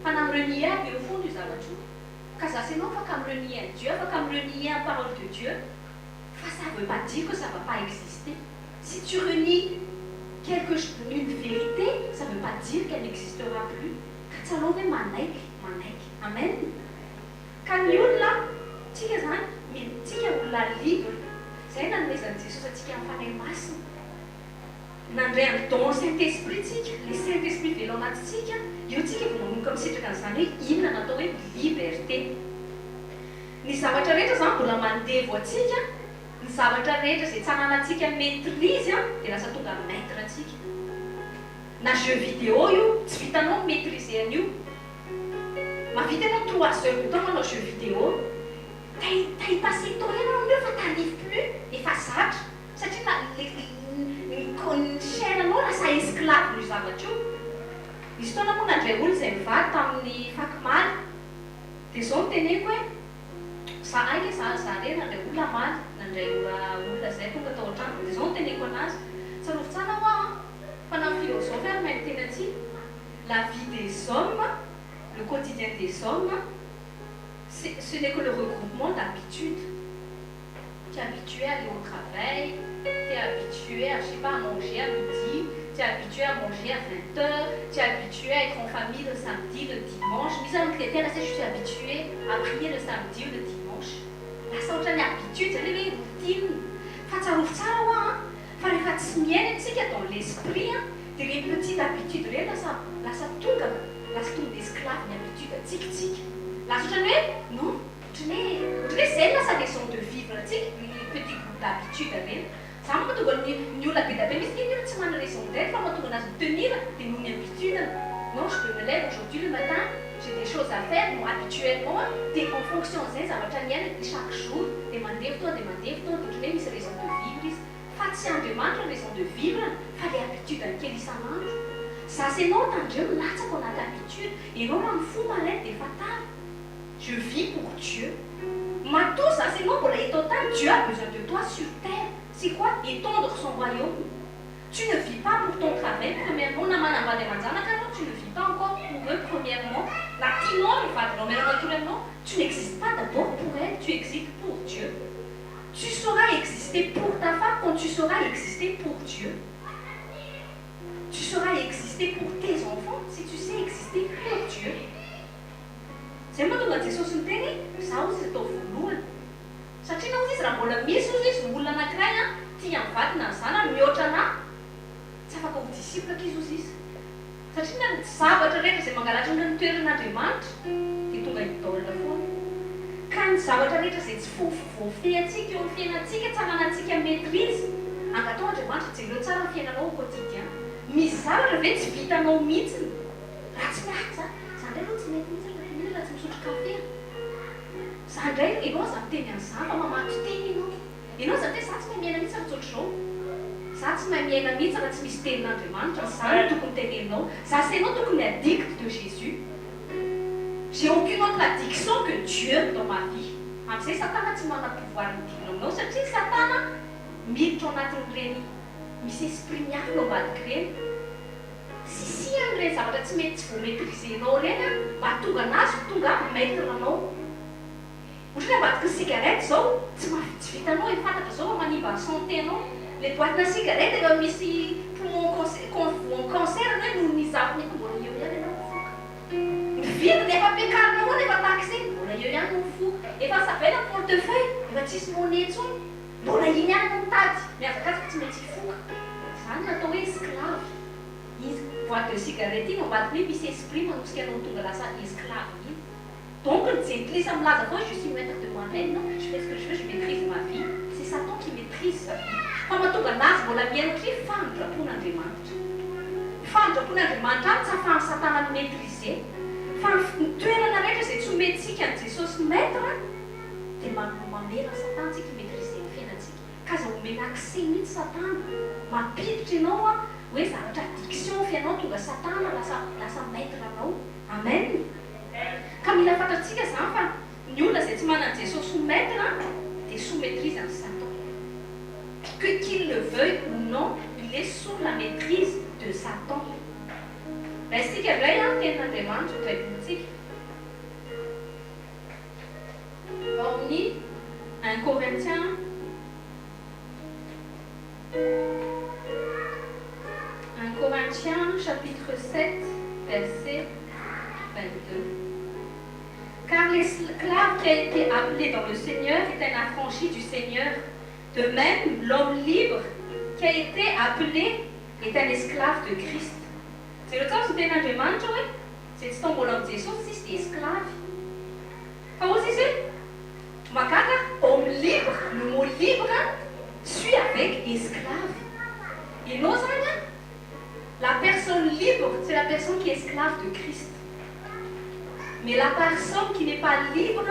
fa na mirenie aby eo fondo io zavatra io. Ka za sy anao afaka mirenie un Dieu, afaka mirenie la parole de Dieu, fa ça ne veut pas dire que ça ne va pas exister. Si tu renies une vérité, ça ne veut pas dire qu'elle n'existera plus. Ka tsy alao hoe manaiky. Amen. Ka ny olona tsika zany tsika olona libre. Zay nanomezan'i Jesosy atsika amin'ny fanahy masina. Nandray amin'ny don Saint-Esprit tsika, le Saint-Esprit velo anatintsika, io tsika vao manomboka misitraka an'izany hoe inona natao hoe liberté. Ny zavatra rehetra zany mbola mandevo atsika, ny zavatra rehetra izay tsy ananantsika maîtrise dia lasa tonga maître atsika. Na jeu vidéo io, tsy vitanao maîtriser an'io. Mahavita anao 3 heures de temps manao jeu vidéo, t'as passé ton temps mieux fa t'arrive plus efa zatra satria ny chaîne-anao lasa esclave io zavatra io. Misy fotoana moa nandray olo izay mivady tamin'ny fakimaly dia zao no teneko hoe za aika za re nandray olona maly, nandray olona zay tonga tao an-trano dia zao no teneko anazy tsarovy tsara hoa fa na philosophe ary mahay miteny aty la vie des hommes, le quotidien des hommes, ce n'est que le regroupement d'habitudes. Tu es habitué à aller au travail, tu es habitué à, je sais pas, à manger à midi, tu es habitué à manger à 20h, tu es habitué à être en famille le samedi, le dimanche. Mise en critère, je suis habitué à prier le samedi ou le dimanche. La sorte d'habitude, c'est les routines. Fatsarouf tsara fa rehefa tsy miaina antsika dans l'esprit, dia les petites habitudes reny lasa tonga d'esclave ny habitude atsikatsika. Lasa ohatrany hoe non, ohatrany hoe zay lasa raison de vivre atsika, petit groupe d'habitude reny. Ça m'a tonga ny olona be da be misy ny tsy mana raison d'être fa mahatonga anazy tenir dia noho ny habitude. Non, je me lève aujourd'hui le matin, j'ai des choses à faire, bon, habituellement, et en fonction zay zavatra niaina chaque jour, dia mandeha fotoana ohatrany hoe misy raison de vivre izy. Fa tsy Andriamanitra raison de vivre, fa le habitude kely isan'andro. Ça c'est non tandreo milatsaka anaty habitude, ianao raha mifoha maraina dia fatala. Je vis pour Dieu. Matoa ça c'est non mbola eto tany, Dieu a besoin de toi sur terre. C'est quoi? Étendre son royaume. Tu ne vis pas pour ton travail, premièrement, tu ne vis pas encore pour eux, premièrement. Tu n'existes pas d'abord pour elle, tu existes pour Dieu. Tu sauras exister pour ta femme quand tu sauras exister pour Dieu. Tu sauras exister pour tes enfants si tu sais exister pour Dieu. C'est moi qui dis ça, ça aussi c'est au fond. Satria na izy raha mbola misy izy olona anankiray tia mivadina ny zanany mihoatra anahy tsy afaka ho disciple izy satria ny zavatra rehetra izay mangalatra ny toeran'Andriamanitra dia tonga hidaolona foana. Ka ny zavatra rehetra izay tsy voafehantsika eo amin'ny fiainantsika tsy ananantsika maîtrise angatao Andriamanitra jereo tsara ny fiainanao au quotidien. Misy zavatra ve tsy vitanao mihitsiny raha tsy miaka zany aloha tsy mety mihitsy raha tsy misotro kafe. Zandray ianao za miteny an'izany fa mamaky teny ianao zany hoe za tsy mahay miaina mihitsy amin'izao. za tsy mahay miaina mihitsy raha tsy misy tenin'Andriamanitra. Zany tokony teneninao. Za sy ianao tokony addict de Jésus. J'ai aucune autre addiction que Dieu dans ma vie. Amin'izay Satana tsy mana-pouvoir midina aminao satria Satana miditra ao anatin'ireny misy esprit miafina ao ambadika ireny. Sisihan'ireny zavatra tsy mety tsy voamaîtrisenao ireny mba tonga anazy tonga maître anao. Ohatra hoe ambadika ny cigarette zao tsy vitanao fantatra zao fa manimba ny santé anao. Le boîte na cigarette efa misy poumon cancer hoe noho ny zavony mbola eo ihany ianao mifoka. Ny vidiny efa ampiakarinao ao efa taxé mbola eo ihany no mifoka. Efa savela ny portefeuille efa tsisy monnaie intsony mbola iny ihany no mitady. Miazakazaka tsy maintsy hifoka. Zany natao hoe esclave. Izy boîte de cigarette iny ambadika hoe misy esprit manosika anao tonga lasa esclave iny. Donc le gentilise milaza foana je suis maître de moi-même, non, je fais ce que je veux, je maîtrise ma vie. C'est Satan qui maîtrise sa vie. Fa mahatonga anazy mbola miainatry famindra-pon'Andriamanitra. Famindra-pon'Andriamanitra tsy ahafahan'ny Satana ny maîtriser. Fa ny toerana rehetra izay tsy homentsika ny Jesosy maître dia mamela Satana tsika maîtriser ny fiainantsika. Ka aza omena accès mihitsy Satana. Mampiditra ianao hoe zavatra addiction fianao tonga Satana lasa maître anao. Amen. Ka mila fantatsika zany fa ny olona izay tsy manana Jesosy ho maître dia sous maîtrise ny Satan. Que qu'il le veuille ou non, il est sous la maîtrise de Satan. Raisitsika indray tenin'Andriamanitra baibolintsika. Ao amin'ny 1 Corinthiens 1 Corinthiens chapitre 7 verset 22. Car l'esclave qui a été appelé dans le Seigneur est un affranchi du Seigneur. De même, l'homme libre qui a été appelé est un esclave de Christ. C'est le sens de tenin'Andriamanitra hoe zay tsy tombola amin'ny Jesosy sisy dia esclave. Fa ozy izy makaka homme libre, le mot libre suit avec esclave. Et non zany la personne libre, c'est la personne qui est esclave de Christ. Mais la personne qui n'est pas libre,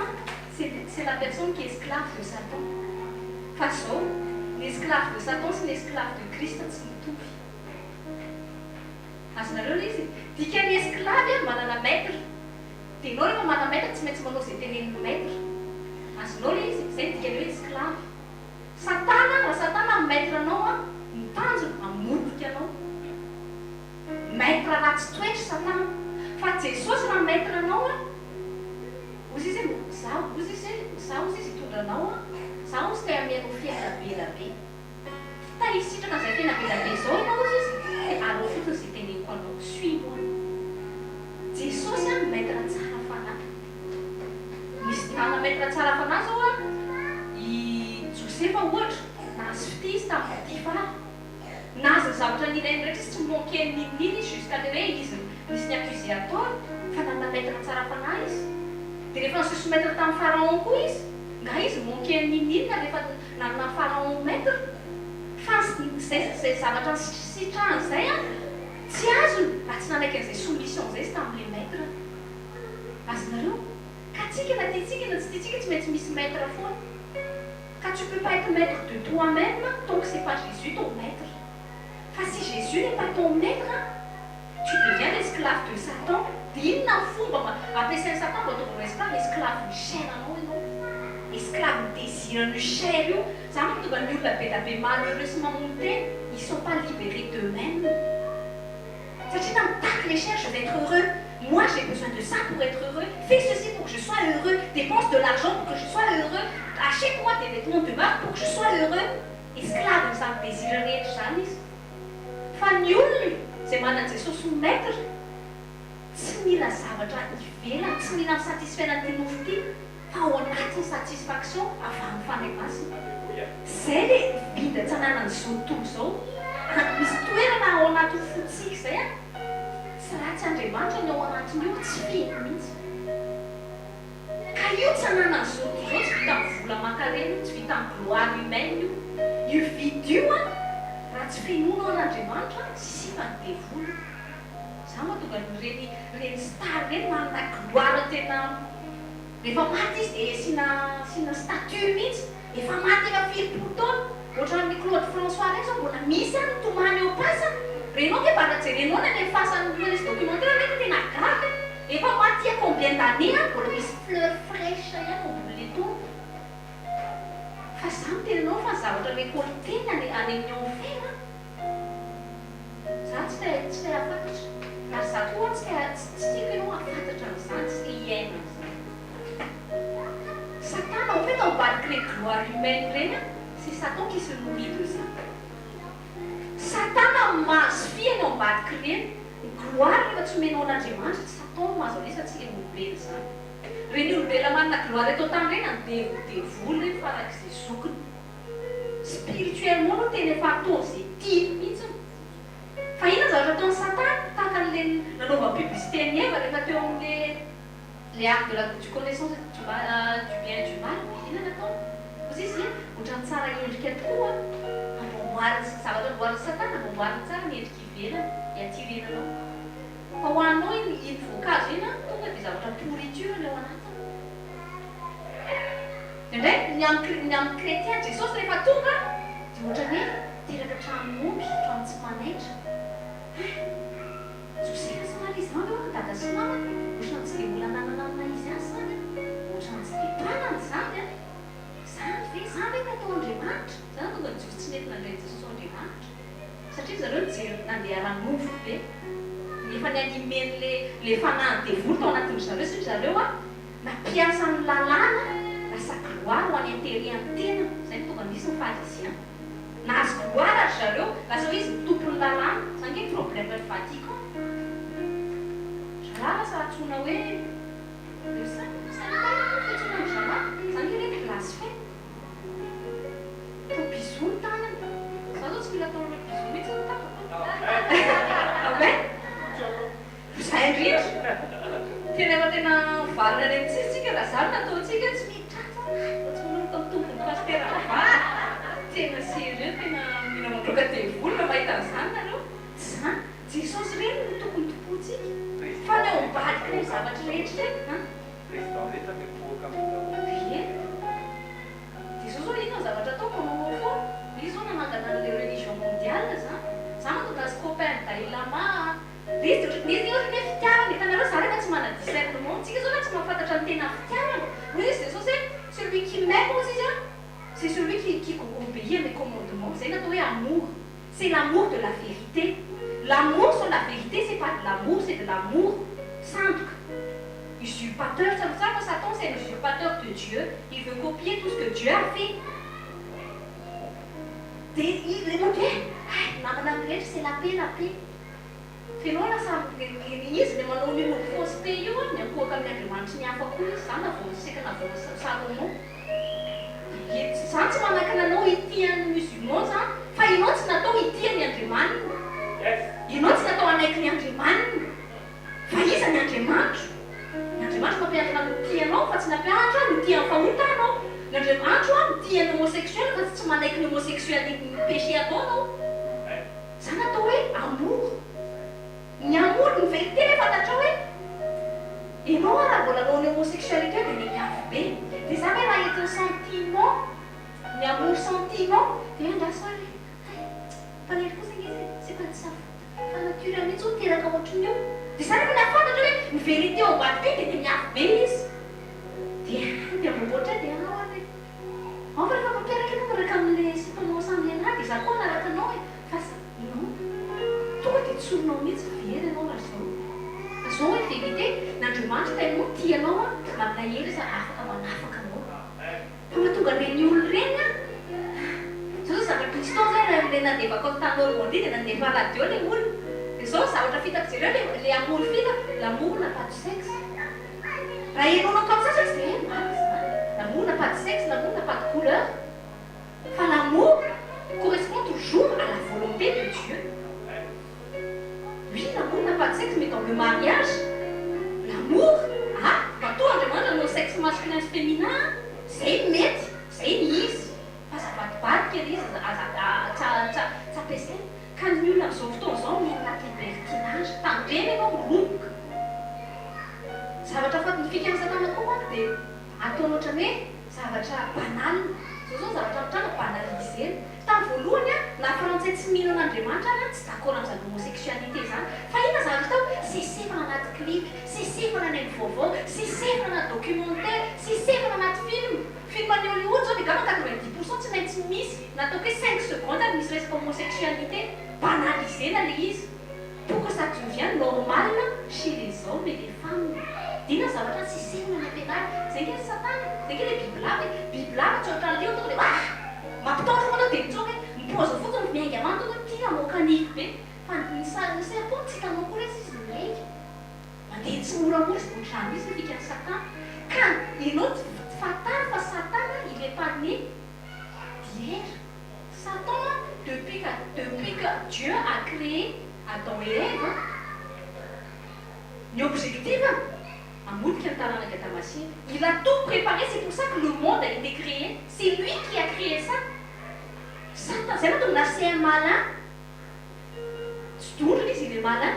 c'est la personne qui est esclave de Satan. Façon, l'esclave de Satan, c'est l'esclave de Christ tsy mitovy. Azonareo izy dikany esclave manana maître. Dia ianao rehefa manana maître tsy maintsy manao izay tenenin'ny maître. Azonao izy izay dikany hoe esclave. Satana, raha Satana maître anao mitanjona hamotika anao. Maître ratsy toetra Satana. Fa Jesosy raha maître anao ozy izy ozy izy hitondra anao za ozy te amianao fiaina belabe. Ta hisitrana izay fiaina belabe zao ianao ozy izy dia alao fotony izay teneniko anao suis-moi. Jesosy maître tsara fanahy. Misy ana maître tsara fanahy zao I Josefa ohatra nahazo fitisa tamin'ny Potifara. Nahazo ny zavatra nilainy rehetra izy tsy manqué nininy jusqu'à le hoe izy misy ny accusateur fa nanana maître tsara fanahy izy. Dia rehefa nisoumettre tamin'ny Pharaon koa izy nga izy manqué ninina rehefa nanana Pharaon maître. Fa zay zavatra sitrahany izay tsy azony raha tsy nanaiky an'izay soumission izay izy tamin'ilay maître. Azonareo ka tsika na tiatsika na tsy tiatsika tsy maintsy misy maître foana. Ka tu peux pas être maître de toi-même tant que c'est pas Jésus ton maître. Fa si Jésus n'est pas ton maître, tu deviens l'esclave de Satan. Dia inona ny fomba ampiasain'ny Satan mba ataovana esclave ny chair anao ianao. Esclave ny désiran'ny chair io. Zany mahatonga ny olona be da be malheureux sy mamono tena, ils sont pas libérés d'eux-mêmes. Satria na mitaky les chairs, je vais être heureux. Moi j'ai besoin de ça pour être heureux. Fais ceci pour que je sois heureux. Dépense de l'argent pour que je sois heureux. Achète-moi des vêtements de marque pour que je sois heureux. Esclave n'izany désir rehetra zany izy. Fa ny olona izay manana Jesosy ho maître tsy mila zavatra ivelany, tsy mila satisfaina ny nofo ity fa ao anatin'ny satisfaction avy amin'ny fanahy masina. Zay le vindan-tsananany zao tontolo zao. Misy toerana ao anatin'ny fotsika izay tsy ratsy Andriamanitra ny ao anatin'io tsy feno mihitsy. Ka io tsananany zao tontolo zao tsy vita amin'ny vola aman-karena, tsy vita amin'ny gloire humaine io. Io vide io raha tsy fenoina ao an'Andriamanitra tsy sifany devoly. Za mahatonga reny star reny manana gloire tena rehefa maty izy dia sina statue mihitsy efa maty efa 20 taona ohatran'ny Claude François reny zao mbola misy any tomany eo pasany renao ke mba rajerenao na ny fasan'ny resy documentaire mety tena grave efa maty à combien d'années mbola misy fleur fraîche ihany mbola tombo fa za mitenanao fa zavatra récoltena any amin'ny enfena za tsy lay afantatra ary za koa tsy tiako ianao afantatra n'izany tsy iaina Satan en fait embarque les gloires humaines reny c'est Satan qui se nourrit de ça Satan mahazo fiaina ambadika reny gloire rehefa tsy omenao an'Andriamanitra tsy Satan mahazo alesantsika olombelona zany reny olombelona manana gloire eto tany reny andevoly reny farak'izay zokiny spirituellement no tena efa atao zay tiany mihitsy fa inona zavatra ataon'ny Satan tahaka an'le nanaova publicité ny Eva rehefa teo amin'le art de la du connaissance du bien et du mal inona natao ozy izy ohatrany tsara endrika tokoa amboaboariny zavatra amboariny Satan amboaboariny tsara ny endrika ivelany iatirenanao fa ho anao iny voankazo iny tonga dia zavatra pourriture leo anatiny indraiky ny amin'ny chrétien Jesosy rehefa tonga dia ohatrany hoe teraka tranomomby trano tsy manaitra Joseph sanary izy zany eo dada sy mama ohatrany tsy dia mbola nananana izy azy zany ohatrany tsy dia mpanany zany zany ve natao Andriamanitra zany tonga ny jiosy tsy nety nandray Jesosy Andriamanitra satria zareo nijery nandeha ranofo be nefa ny animeny le fanahy devoly tao anatin'ny zareo satria zareo nampiasa ny lalàna lasa gloire ho any anterehany tena zay no tonga nisy ny pharisien nahazo gloire ary zareo lasa hoe izy tompony lalàna zany hoe problème le Vatican zala lasa atsona hoe fetsona ny zala zany hoe rety blasphème tao bisou ny tanany za zao tsy mila atao le bisou mihitsy ny tanana amen zay indrindra tena efa tena valina reny tsisitsika raha zany nataontsika tsy mitratra tsy manomboka mitombony pastera vara tena sérieux tena mila mandroka devoly na mahita an'izany nareo tsy zany Jesosy reny no tokony tompontsika fa ny ao ambadika reny zavatra rehetra reny Jesosy hoe inona zavatra atao manao foana izy zao nanangana le religion mondiale zany za mahatonga azy copain Dalai Lama izy ohatran'ny hoe fitiavana hitanareo za rehefa tsy mana discernement tsika zao na tsy mahafantatra ny tena fitiavana hoe izy Jesosy hoe celui qui m'aime aussi c'est celui qui obéit à mes commandements c'est natao hoe amour c'est l'amour de la vérité l'amour sur la vérité c'est pas de l'amour c'est de l'amour simple usurpateur ça veut dire que Satan c'est un usurpateur de Dieu il veut copier tout ce que Dieu a fait il montre namana rehetra c'est la paix fenao lasa izy le manao numéro fausse paix io ny akohaka amin'ny Andriamanitra ny hafa koa izy zany navonseka navona Salomon zany tsy manakana anao itian'ny musulman zany fa ianao tsy natao itian'ny Andriamanitra ianao tsy natao anaiky ny Andriamanitra fa iza ny Andriamanitra mampianatra ny tianao fa tsy nampianatra ny tian'ny fahotanao ny Andriamanitra ny tian'ny homosexuel fa tsy manaiky ny homosexuel ny péché ataonao zany atao hoe amour ny amour ny vérité rehefa fantatra hoe ianao raha mbola anao ny homosexualité dia ny miafy be dia zany hoe raha entin'ny sentiment ny amour sentiment dia andrasa hoe fanely kosa izy c'est pas de sa faute fa naturel mihitsy ho teraka ohatran'io dia zany efa nafantatra hoe ny vérité ao ambadika dia ny miafy be izy dia mboboatra dia anao ary ao fa rehefa mampiaraka ianao maraka amin'le sipanao samy anahy dia za koa naraka anao e fa non tonga dia tsorinao mihitsy very anao raha zao zao hoe vérité n'Andriamanitra tainao tianao mamina hely za afaka manafaka anao fa mahatonga reny olo reny zao zavatra Kristo zay le nandevaka ao tany Normandie dia nandefa radio le olona dia zao zavatra fitako jereo le amour fita l'amour n'a pas de sexe raha ianao comme ça c'est l'amour n'a pas de sexe l'amour n'a pas de couleur fa l'amour correspond toujours à la volonté de Dieu. Oui, l'amour n'a pas de sexe, mais dans le mariage, l'amour, bateau Andriamanitra no sexe masculin sy féminin, zay mety, zay izy. Fa zavadibady kely izy tsy ampiasaina. Ka ny olona amin'izao fotoana izao mihena anaty libertinage, tandreny ianao miromoka. Zavatra ny fikan'ny Satana koa dia ataony ohatrany hoe zavatra banal. Zao zao zavatra mitranga banalisena. Tamin'ny voalohany na frantsay tsy mino an'Andriamanitra ary tsy d'accord amin'izany homosexualité zany. Fa ina zavatra tao sesefana anaty clip, sesefana any vaovao, sesefana anaty documentaire, sesefana anaty film. Film any Hollywood zao gama 90% tsy maintsy misy natao hoe 5 secondes misy resaka homosexualité. Banalisena le izy. Pour que ça devienne normal chez les hommes et les femmes. Dina zavatra sesefana any ampianary. Zay nge Satana, zay nge le bibilava. Bibilava tsy ohatran'ny leo tonga dia mampitondra foana dia mitsoka hoe mipaozy fotsiny miainga amany tonga tia mokanify be. Fa ny serpent tsy hitanao koa izy miainga. Mandeha tsy moramora sy ohatrany izy ny fikan'ny Satana. Ka ianao fatary fa Satana il est pas né d'hier. Satan, depuis que Dieu a créé Adam et Ève, l'objectif, il a tout préparé, c'est pour ça que le monde a été créé. C'est lui qui a créé ça. Satan, c'est là qu'on a c'est un malin. Toujours, il est malin.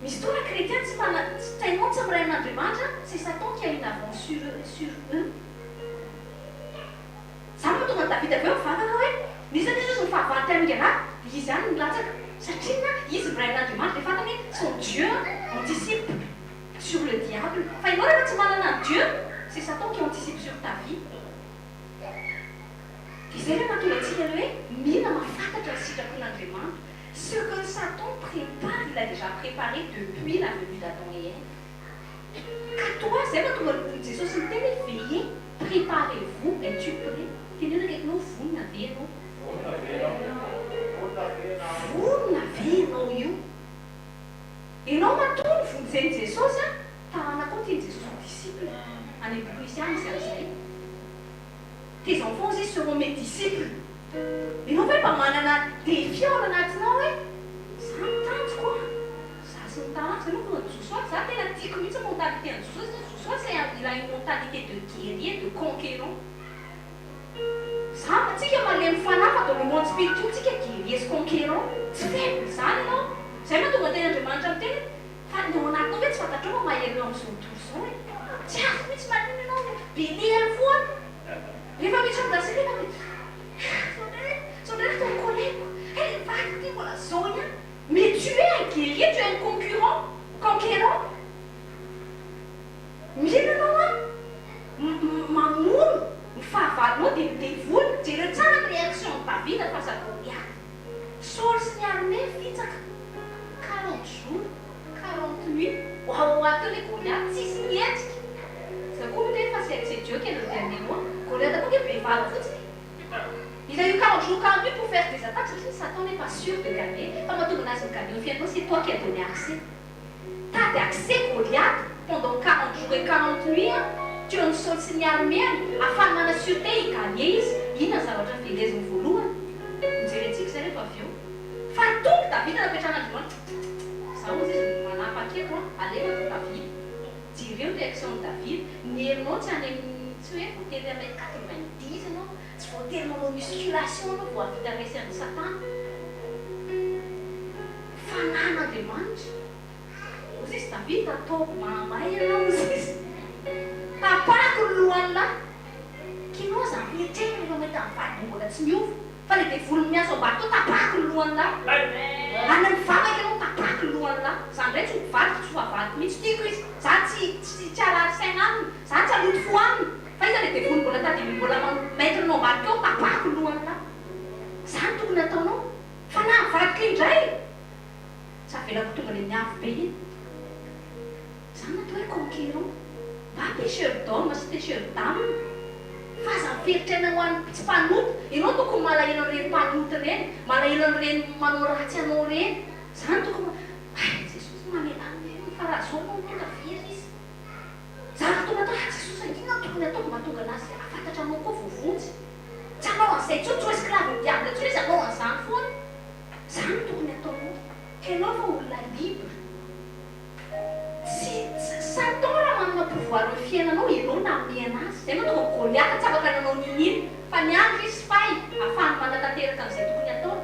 Mais si toi, la chrétienne, c'est tellement de c'est Satan qui a une avance sur eux. Ça m'a donné David avait un phare, mais ça dit juste un phare, ils ont une glace. Ils son Dieu anticipe sur le diable. Enfin, un Dieu, c'est Satan qui anticipe sur ta vie. Ce que Satan prépare, il a déjà préparé depuis la venue d'Adam et Ève. Qu'à toi, c'est votre société éveillée. Préparez-vous, es-tu prêt? Vous n'avez non. Vous n'avez non you. Et non, ma tourne, vous dites ces choses, t'as un côté de son disciple. En épicurien, c'est ça. Tes enfants aussi seront mes disciples. Et non, pas mal, des filles, on a dit non, ça entend quoi? Ça s'entend, c'est nous pour nous. Soit ça, t'es la petite commune, c'est mentalité. Soit il a une mentalité de guerrier, de conquérant. Ça, tu sais, il y a une fois là, dans le monde spirituel, tu sais qu'il y a ce conquérant. Tu fais ça, non? C'est moi, tu vas dire, je mange un thé. Enfin, non, on a trouvé, tu vas t'attendre, on va y aller dans son tour. Tiens, mais tu m'as dit, non, mais il y a une fois. Les familles sont dans ces familles. Son est ton collègue. Elle est partie pour la zone. Mais tu es un guerrier, tu es un concurrent, conquérant. Mais non, Mamour. Favarno des voûtes, tu retiens la réaction de ta vie de face à Goliath. Source n'y a rien fait, 40 jours, 40 nuits, waouh, les Goliath, 6 niètes. C'est comme des facettes, c'est Dieu qui est le dernier mot. Goliath a pas pu faire le foot. Il a eu 40 jours, 40 nuits pour faire des attaques, Satan n'est pas sûr de gagner. Pas moi, tout le monde a son gagné. Finalement, c'est toi qui as donné accès. Tu as accès Goliath pendant 40 jours et 40 nuits. Tu as un seul signal même, afin de sûreté, il y a un zavatra veleziny voalohany. Mijerentsika zay rehefa avy eo. Fa tonga David napetrahana Andriamanitra. Za moa izy manapa-keto aleo David. Jereo ny réaction de David. Ny herinao tsy any amin'ny tsy hoe voatery amin'ny 90 ianao, tsy voatery manao musculation anao vao avita resy amin'ny Satana. Fanan'Andriamanitra. Ozy izy David ataoko mahamay ianao ozy izy. Tapako lohan'la kinao zany mitrehitra rehefa mahita mivady mbola tsy miova fa le dia volony miasa ao ambany to tapako lohan'la any mivavaka ianao tapako lohan'la zany ndray tsy mivady tsy voavady mihitsy tiako izy za tsy arary saina aminy za tsy aloto fo aminy fa iza le dia volony mbola tady mbola maitrinao ambadika ao tapako lohan'la zany tokony ataonao fa na mivadika indray tsy avelako tonga le miavo be iny zany natao hoe conquérant. Pas pécheur d'homme, c'est pécheur d'âme. Faz a fertena ho an'ny tsy mpanoto. Ianao tokony malahelo an'ireny mpanoto ireny, malahelo an'ireny manao ratsy anao ireny. Zany tokony Jesosy mamelany fa raha zao moa tonga very izy. Zany tonga atao Jesosy inona tokony ataoko mba tonga anazy afantatra anao koa vovonjy. Tsy anao an'izay tsy hoe esclave ny diable tsy hoe izy anao an'izany foana. Zany tokony ataonao. Ianao fa olona libre. Satan raha manana pouvoir ny fiainanao, ianao namia anazy. Zay moa tonga Goliath tsy afaka nanao ninino, fa niandry izy fay ahafahany manatanteraka amin'izay tokony atao.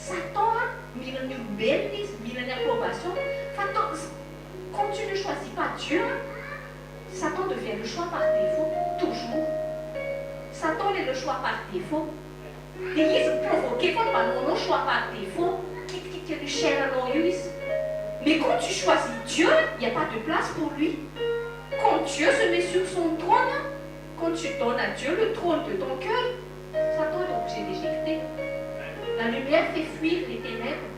Satan mila ny olombelona izy, mila ny approbation. Fa comme tu ne choisis pas Dieu, Satan Satan devient le choix par défaut, toujours. Satan est le choix par défaut. Et il provoqué par le choix par défaut. Mais quand tu choisis Dieu, il n'y a pas de place pour lui. Quand Dieu se met sur son trône, quand tu donnes à Dieu le trône de ton cœur, Satan est obligé d'éjecter. La lumière fait fuir les ténèbres.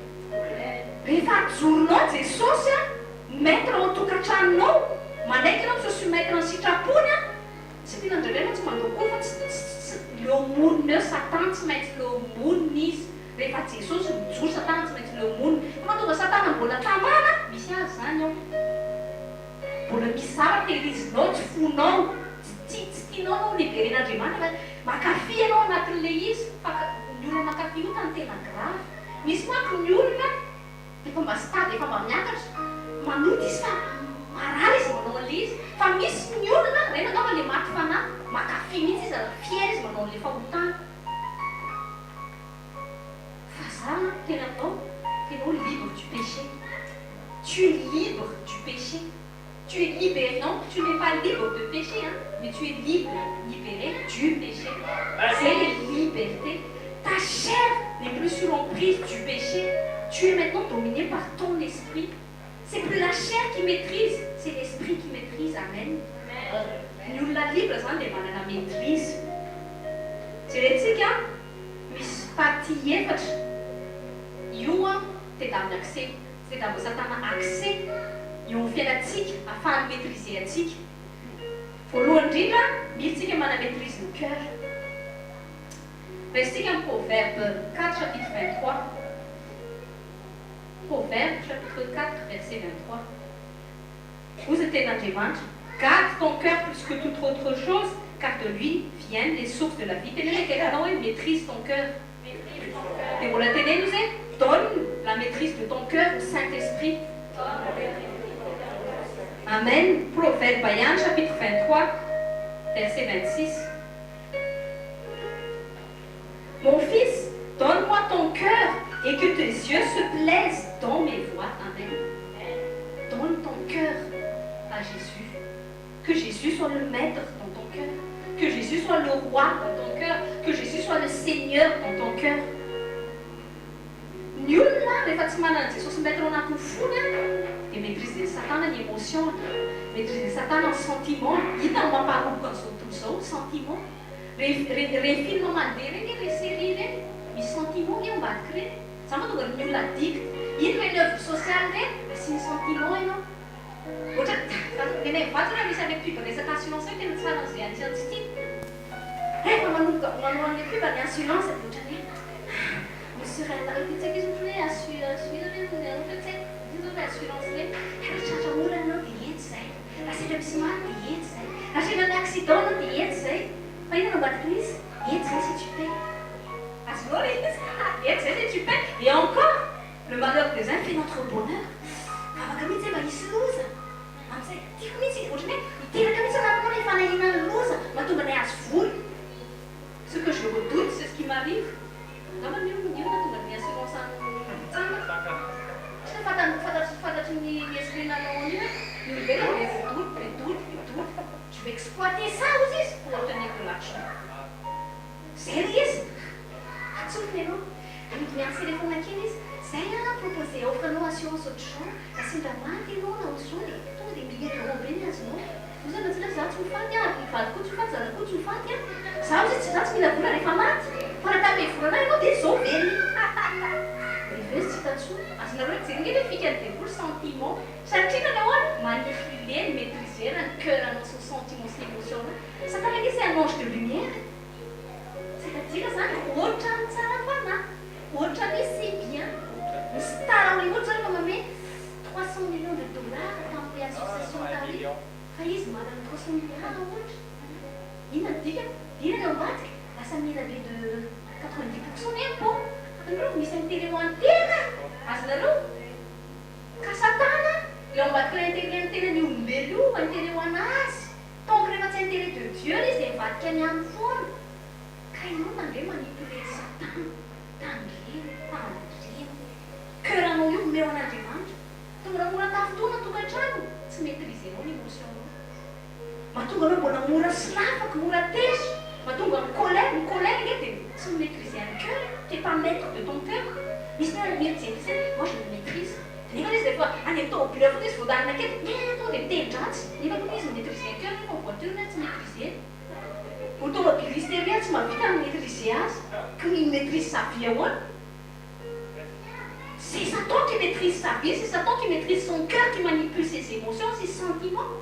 Rehefa joronao Jesosy maître ao tokantranonao, manaiky ianao tsy sy maître ny sitrapony a, tsy mila ndraindray tsy mandoko fa tsy leo monina eo Satan tsy maintsy leo monina izy. Rehefa Jesosy mijoro Satan tsy maintsy leo monina. Mahatonga Satan mbola tamana, misy azy zany ao. Mbola misy zavatra tehirizinao, tsy fonao, tsy tianao anao liberen'Andriamanitra, makafy ianao anatin'ilay izy. Fa ny olona makafy io tany tena grave. Misy manko ny olona efa mba stady, efa mba miakatra, manoty izy fa marary izy manao an'ilay izy. Fa misy ny olona, rena angamba le maty fanahy, makafy mihitsy izy, fier izy manao an'ilay fahotana. Fa zany tena tenao libre du péché. Tu es libre du péché. Tu es libéré, non, tu n'es pas libre de péché, hein, mais tu es libre, libéré du péché. C'est la liberté. Ta chair n'est plus sous l'emprise du péché. Tu es maintenant dominé par ton esprit. C'est plus la chair qui maîtrise, c'est l'esprit qui maîtrise. Amen. Nous la libre, ça demande la maîtrise. C'est le tic, hein, mais pas tié, Youa, t'es dans l'accès, c'est dans le Satan accès. Io ny fiainatsika afahany maîtriser atsika. Voalohany indrindra, mila tsika mana-maîtrise ny cœur. Restsika amin'ny Proverbe 4, chapitre 23. Proverbe, chapitre 4, verset 23. Vous êtes n'Andriamanitra, garde ton cœur plus que toute autre chose, car de lui viennent les sources de la vie. Maîtrise ton cœur. Et pour la télé, nous donne la maîtrise de ton cœur au Saint-Esprit. Amen. Proverbe païen, chapitre 23, verset 26. Mon fils, donne-moi ton cœur et que tes yeux se plaisent dans mes voies. Amen. Donne ton cœur à Jésus. Que Jésus soit le maître dans ton cœur. Que Jésus soit le roi dans ton cœur. Que Jésus soit le Seigneur dans ton cœur. Ny olona rehefa tsy manana Jesosy maître ao anatin'ny fony dia maîtrise Satana ny émotion, maîtrise Satana ny sentiment. Hitanao mampaharoboka an'izao tontolo izao sentiment. Reny film mandeha reny, reny série reny, misy sentiment eo ambadika reny. Izany mahatonga ny olona addict. Ino reny œuvre sociale reny, asiany sentiment ianao. Ohatra nenay mivatsy raha misy any pub resaka assurance hoe tena tsara an'izay anisany tsy tia. Rehefa manao an'ilay pub ny assurance dia ohatra ny Monsieur Renda, s'il vous plaît, assurance, la sélection la chaîne d'un accident, si tu paies. Si tu paies. Et encore, le malheur des uns fait notre bonheur. Ce que je redoute, c'est ce qui m'arrive. Tu veux exploiter ça aussi pour obtenir de l'argent. Sérieux? Souvenez-vous, merci les fonds d'acquérir. Ça y a proposé, offre-nous assurance autre chose. La simplement, et non, la autre chose, tous des milliers d'euros bénéfices, non? Vous avez dit ça, tu fais bien, il faut que tu fasses ça, que tu fasses bien. Ça, vous êtes ça, tu m'as voulu les femmes. Pour la table, il faut la des sauver. Investitação, as naroit significa ter por sentimento, sentir na hora, manipuler, maîtriser un cœur à nos sentiments émotionnels. Ça veut dire que c'est un ange de lumière. C'est-à-dire ça, autre ça la fana, autre c'est bien. Star au niveau de ça, on met 300 millions de dollars dans les associations d'argent. Faïs, madame, 300 milliards autre. Il a dit, il a battu, la famille avait de 90% d'impôts. Misy intérêt antena azonareo ka Satana le ambadika intérêt ny olombelo io intérêt ho anazy donc rehefa tsy intérêt de Dieu izy dia mivadika any amin'ny foana ka ianao tandre manipuler Satana tandreny cœuranao io omeo an'Andriamanitra tonga raha mora tafotoana tokantrano tsy maîtrisenao ny émotionnao mahatonga anao mbola mora silafaka, mora teso, mahatonga ny colère nge dia tsy maîtriser un cœur, tu n'es pas maître de ton cœur. Misy tena mieritseritsy moi je le maîtrise. Nefa izy rehefa any amin'ny tômôbily foana izy voadanina kely, tonga dia mitendry-dratsy. Nefa koa izy maîtriser un cœur, nefa ny voiture tsy maîtriser. Automobiliste ery tsy mahavita maîtriser azy, que il maîtrise sa vie ahoana. C'est Satan qui maîtrise sa vie, c'est Satan qui maîtrise son cœur, qui manipule ses émotions, ses sentiments.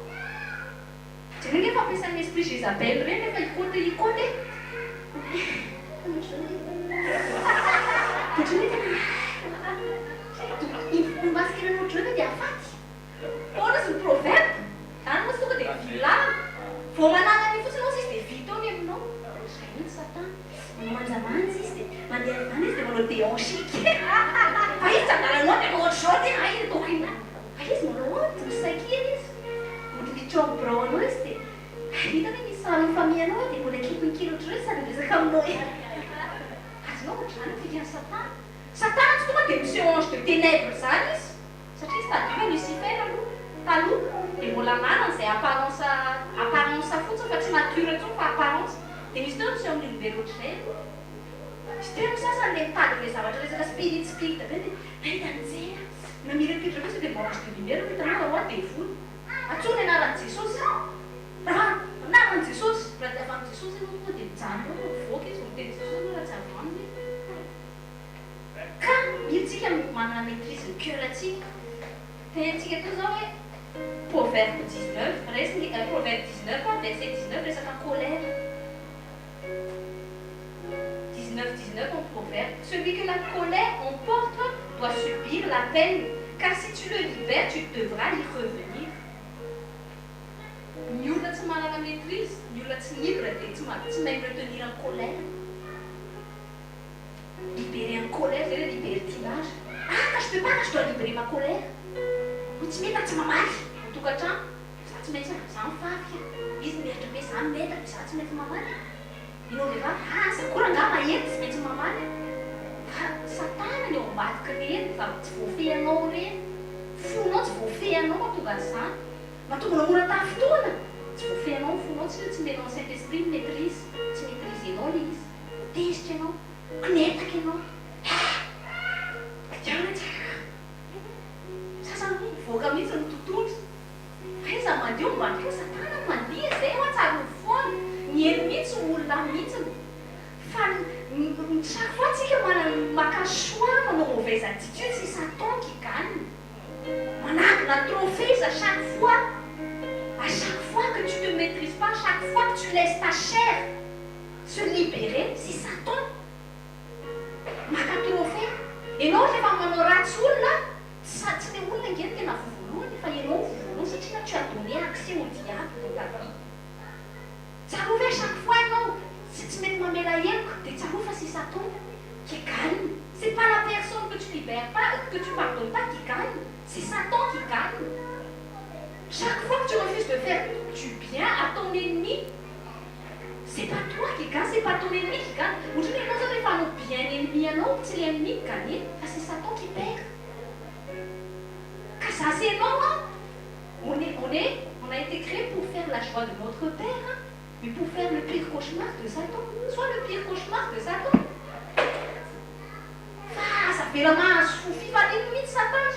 C'est lui qui va penser à l'esprit Jézabel, rien ne fait il connaît. Il masquer un autre jeu de affaires. On a ce proverbe, on a ce que des villas. Faut maintenant il faut se lancer des vidéos, mais non. C'est Satan. Mangiamanzi, mangiare vanni devono teosci. Aí está na lua de um short aí do que aí isso não outro saquinhos. O que tinha um pro não este. Aí também me sala família não tem por aqui com quilo de resa de essa cama. Mas não já não fica Satan. Satan tu uma tensões de ténèbres, sabes? Ça tu está tu Lucifer tá lu. E mola mana c'est apparence foot ça fait nature tout apparence. Tem mistura se um libero de céu. Stiamo sasallentati questa volta, questa spirito spirita, vedi? Hai danzera, non mi ripeto, questo è buono, sto libero, che tra l'altro è fu. A tu ne naranzi sus, naranzi sus, per avanti sus, non può dire zanno, fuochi, sono denti sus, non la zanno. Quand il dit qu'il m'a maîtrise le cœur là-dessus, tu sais que tout ça, Proverbe 19, Proverbe 19, verset 19, reste en colère. 19 en proverbe, celui que la colère emporte doit subir la peine, car si tu le libères, tu devras y revenir. Nul n'a pas la maîtrise, nul n'a pas libre, tu m'as même retenir en colère. Libérer en colère, c'est le libertinage. Ah, je peux pas, je dois libérer ma colère. Ou tu mets ta maman, en tout cas, ça tu mets ça en faveur. Ils mettent ça en mettre, ça tu mets ta maman. Inoltre sakura angamba ety tsy maintsy mamaly satana ny ao ambadika reny fa tsy voafehanao reny fonao tsy voafehanao mahatonga an'izany mahatonga namora tafotoana tsy voafehanao fonao tsy menao saint esprit maîtrise tsy maîtrisenao le izy tezitra ianao kinetaka ianao kodiarana tsara sasany mivoaka mihitsy ny tontolo aiza mandeha ambadika satana mandeha zay ho tsara ny foana ny eny mihitsy olona mihitsy fa chaque fois tsika maka choix manao mauvaise attitude c'est Satan qui gagne managona trophée à chaque fois que tu ne maîtrises pas, chaque fois que tu laisses ta chair se libérer, c'est Satan maka trophée ianao rehefa manao ratsy olona tsy le olona ngeny tena vovolohany fa ianao vovolohany satria tu as donné accès au diable dans ta vie. Ça vous fait chaque fois, non? Si tu mets ma mélaïenne, ça vous fait c'est Satan qui gagne. C'est pas la personne que tu libères pas, que tu pardonnes pas qui gagne. C'est Satan qui gagne. Chaque fois que tu refuses de faire du bien à ton ennemi, c'est pas toi qui gagne, c'est pas ton ennemi qui gagne. Vous dites, non, ça ne fait pas nos bien ennemis, non, c'est l'ennemi qui gagne. C'est Satan qui perd. Car ça, c'est non, hein? On a été créé pour faire la joie de notre Père, hein? Mais pour faire le pire cauchemar de Satan, soit le pire cauchemar de Satan. Ah, ça fait la main, il suffit pas d'ennemis de Satan,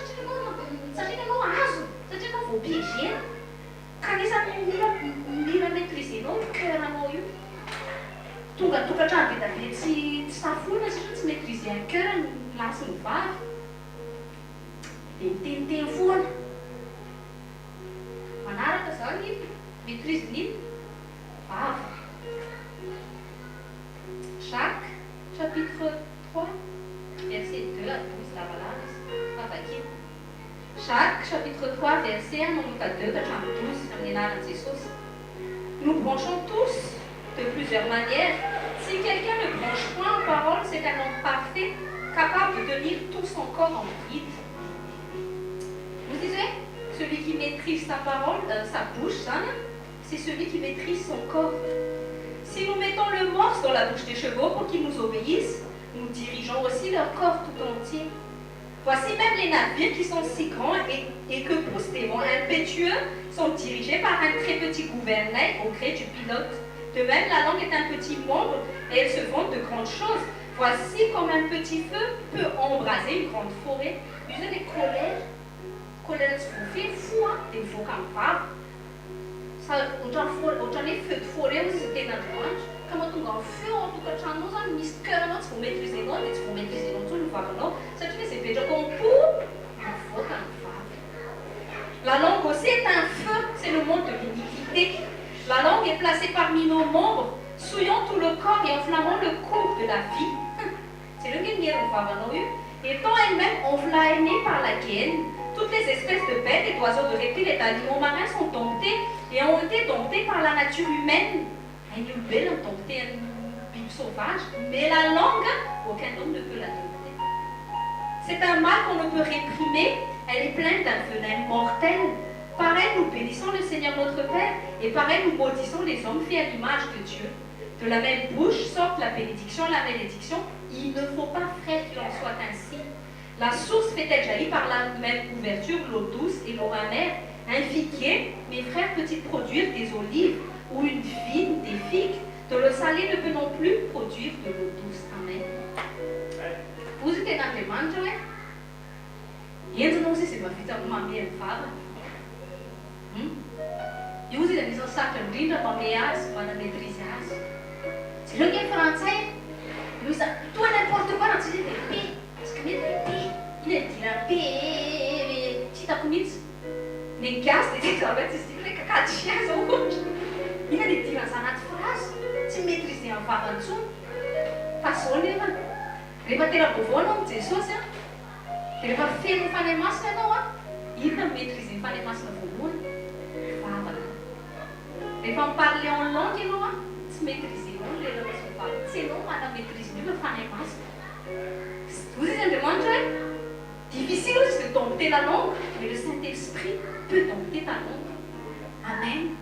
ça dit non, azo, ça dit non, faut piéger. Quand les amis mira maîtriser non, cœur à moi, tout le temps, si ça fout, si tu maîtrises un cœur, là, c'est une vague. T'es fou. Manara, ça, maîtrise l'île. Jacques, chapitre 3, verset 2 à 12, la balade, Jacques, chapitre 3, verset 1 à 2, à 12, nous branchons tous de plusieurs manières. Si quelqu'un ne branche point en parole, c'est un homme parfait, capable de tenir tout son corps en bride. Vous disiez, celui qui maîtrise sa parole, sa bouche, hein, c'est celui qui maîtrise son corps. Si nous mettons le morse dans la bouche des chevaux pour qu'ils nous obéissent, nous dirigeons aussi leur corps tout entier. Voici même les navires qui sont si grands et que poussent des vents impétueux sont dirigés par un très petit gouvernail au gré du pilote. De même, la langue est un petit membre et elle se vante de grandes choses. Voici comme un petit feu peut embraser une grande forêt. Vous avez colère fait fou, des faux comme ça. Ohatran'ny feu de forêt izy tena androandro ka mahatonga ny feu ao an-tokantrano zany misy cœur anao tsy vao maîtrisenao dia tsy vao maîtrisenao intsony ny vavanao satria izay petraka ao po mivoaka ny vava. La langue aussi est un feu, c'est le monde de l'iniquité. La langue est placée parmi nos membres, souillant tout le corps et enflammant le cours de la vie. C'est le guerrier ny vavanao io. Étant elle-même enflammée par la gaine, toutes les espèces de bêtes et d'oiseaux, de reptiles et d'animaux marins sont domptés et ont été domptés par la nature humaine. Un humain dompté un bible sauvage, mais la langue, aucun homme ne peut la dompter. C'est un mal qu'on ne peut réprimer, elle est pleine d'un venin mortel. Par elle, nous bénissons le Seigneur notre Père, et par elle, nous maudissons les hommes faits à l'image de Dieu. De la même bouche sortent la bénédiction et la malédiction. Il ne faut pas, frère, qu'il en soit ainsi. La source fait-elle jaillir par la même ouverture l'eau douce et l'eau amère. Un figuier, mes frères, peut-il produire des olives ou une vigne des figues? De l'eau salée ne peut non plus produire de l'eau douce. Amen. Vous êtes dans les manges, entinao zay izay mahavita manome ny vava. Io izy anisan'ny sarotra indrindra manome azy, manametrise azy. Zareo nge frantsay, io izy toa n'importe quoi raha tsy izy dia P. Parce que mety dia P. Iny dira P tsy hitako mihitsy. Ny gasy dia tsy zavatra tsy izy dia kakady chien zao ohatra. Iny dia diran'izany anaty phrase, tsy maîtrise ny vava intsony. Fa zao nefa, rehefa tena vaovao anao amin'i Jesosy a, dia rehefa feno ny fanahy masina ianao a, iny no maîtrise ny fanahy masina voalohany, vavaka. Rehefa miparle en langue ianao a, tsy maîtrisenao ilay relation vavaka. Tsy ianao mana maîtrise ny fanahy masina. Vous dites Andriamanitra hoe, difficile aussi de dompter la langue, mais le Saint-Esprit peut dompter ta langue. Amen.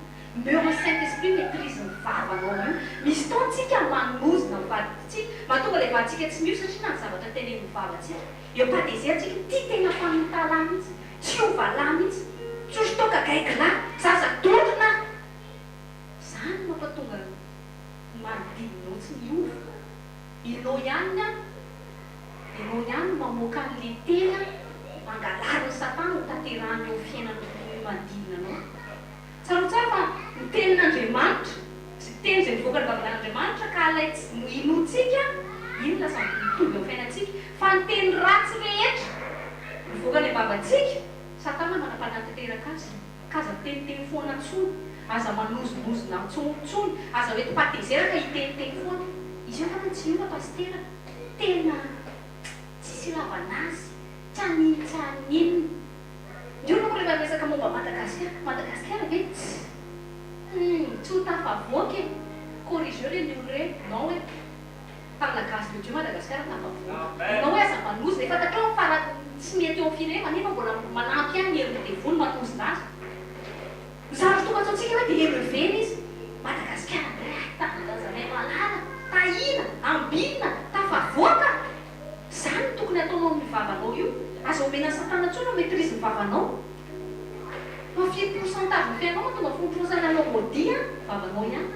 Mais le Saint-Esprit maîtrise ny vavanao io. Misy taontsika manozona ny vadintsika, mahatonga ilay vadintsika tsy mio satria na ny zavatra tenen'ny vavantsika. Eo padezeritsika ity tena fanontalà mihitsy, tsy ovalà mihitsy, tsy ozy toka gaigilà, zaza tondrona. Zany mampatonga manodidinao tsy miova. Ianao ihany a, ianao ihany mamoaka an'ilay tena, mangalary ny Satana ho tanterahany eo fiainan'ny manodidina anao. Tsarotsara fa ny tenin'Andriamanitra, sy teny izay mivoaka ny vavan'Andriamanitra ka alay inotsika, iny lasa mitovy eo fiainantsika. Fa ny teny ratsy rehetra mivoaka ny vavantsika, Satana manam-panatanteraka azy. Ka aza teniteny foana intsony, aza manozonozona intsony, aza hoe patezeraka hiteniteny foana. Izy io fa tsy io pasitera, tena tsisy lavanazy, tsy aninona. Io no rehefa resaka momba Madagasikara ve tsy ho tafavoaka e. Corrigeur ny olona hoe non hoe par la grâce de Dieu Madagasikara tafavoaka. Non hoe aza manozona, efa tatrao fara tsy mety eo firenena nefa mbola manampy ihany ny hery devony manozona azy. Zavatra tokatsoantsika hoe dia elevena izy. Madagasikara tazanay malala, tahina, ambinina, tafavoaka. Zany tokony ataonao amin'ny vavanao io. Aza omena Satana intsony no maîtrise ny vavanao. Fa firy pourcentage ny fiainao tonga fotrosana anao maudit vavanao ihany.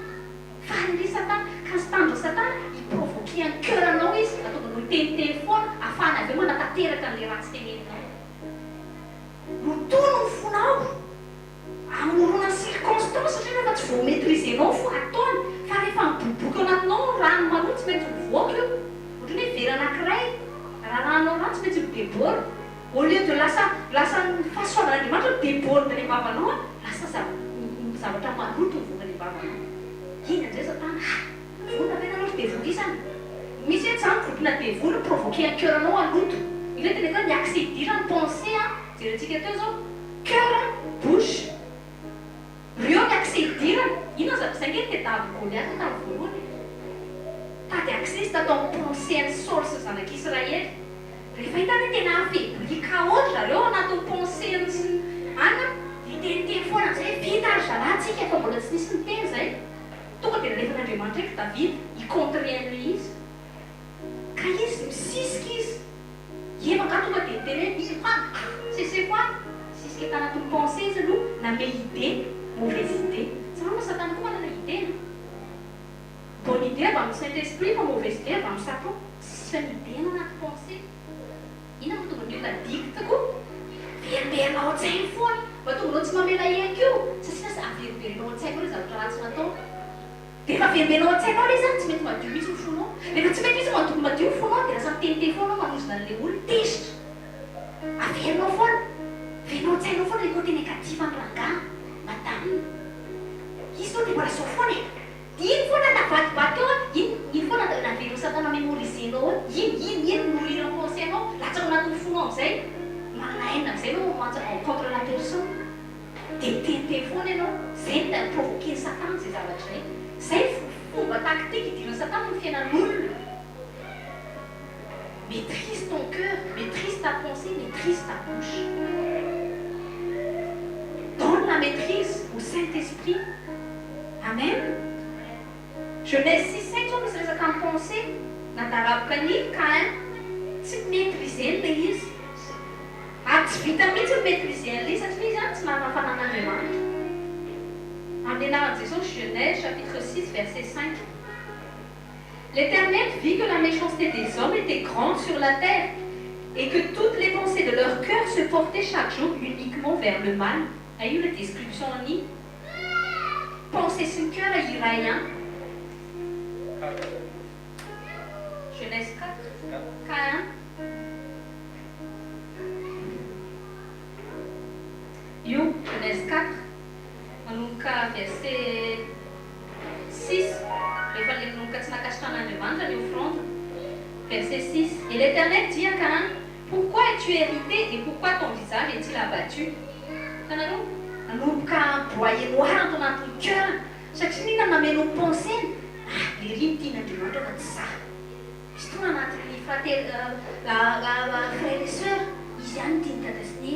Fa ilay Satana, ka sy tandro Satana, hiprovoquer ny cœur-anao izy, atonga no teniteny foana, ahafahana avy eo manatanteraka an'ilay ratsy teneninao. Rotono ny fonao, amorona ny circonstance satria rehefa tsy vao maîtrisenao fo ataony. Fa rehefa miboboka ao anatinao rano maloto tsy maintsy mivoaka io. Ohatran'ny hoe vera anankiray, raha ranonao rano tsy maintsy midéborde. Au lieu de lasa ny fahasoavan'Andriamanitra midéborde ny vavanao, lasa zavatra maloto mivoaka ny vavanao. Iny amin'izay Satana, vonona ve nanao devoka isany? Misy hoe zany groupena devona provoquer un cœur-anao aloto. Ilay tena hoe miaccédira ny pensée a, jerentsika teo zao, cœur, bouche. Reo miaccédira, ino aza pisaingely tedavy Goliath tamin'ny voalohany. Tady accès tatao pensée ny Saoly sy zanak'Israely. Rehefa hitany tena affaibli kaotra zareo anatin'ny pensée ny ana, hiteniteny foana amin'izay vita ary zalatsika fa mbola tsy nisy niteny izay. Tonga dia nalefan'Andriamanitra eky David hicontrer an'ilay izy. Ka izy misisika izy, hevaka C'est quoi? C'est ce qui est anatin'ny pensée izy aloha na me idée, mauvaise idée. Tsy manao Satana koa manana idée. Bonne idée avy amin'ny Saint-Esprit fa mauvaise idée avy amin'ny Satan. Tsy idée no anaty pensée. Ina mahatonga ny olona diktako? Veriberenao an-tsainy foana. Mahatonga anao tsy mamela heky io. Satria averiberenao an-tsainy hoe zavatra ratsy natao. Dia rehefa veriberenao an-tsainao ilay zany tsy mety madio mihitsy ny fonao. Rehefa tsy mety mihitsy madio ny fonao dia lasa mitente foana manozona an'ilay olona tezitra. Averinao foana. Verinao an-tsainao foana ilay côté négatif an'rangaha. Madame. Izy tao dia mbola sao foana e. Iny foana navadibaky eo, iny foana navery Satana mémorisenao eo, iny nourrir en pensée anao, latsaka anatin'ny fonao amin'izay, manana haine amin'izay anao contre la personne. Dia mitente foana ianao, izay no provoquer Satana izay zavatra izay. Izay fomba tactique idiran'ny Satana amin'ny fiainan'olona. Maîtrise ton cœur, maîtrise ta pensée, maîtrise ta bouche. Donne la maîtrise au Saint-Esprit. Amen. Genèse 6:5 zao misy resaka amin'ny pensée natarabaka ny Caïn tsy maîtriser ilay izy. Ary tsy vita mihitsy ny maîtriser an'ilay satria izy tsy manana fanan'Andriamanitra. Amin'ny anaran'i Jesosy, Genèse chapitre 6 verset 5. L'Éternel vit que la méchanceté des hommes était grande sur la terre et que toutes les pensées de leur cœur se portaient chaque jour uniquement vers le mal. Aí une description en I. Pensée sin cœur à Iraïen. Genèse 4, Caïn. Io, Genèse 4, manomboka verset 6. Rehefa le manomboka tsy nakasitrahan'Andriamanitra ny offrande. Verset 6. Et l'Éternel dit à Caïn, pourquoi es-tu irrité et pourquoi ton visage est-il abattu? Hitanareo? Manomboka broyer noir ato anatin'ny cœur. Satria nina namenao pensée. Le rimy tian'Andriamanitra fa tsy zaho. Misy tona anatin'ny frère et sœur, izy ihany tiany tadasiny.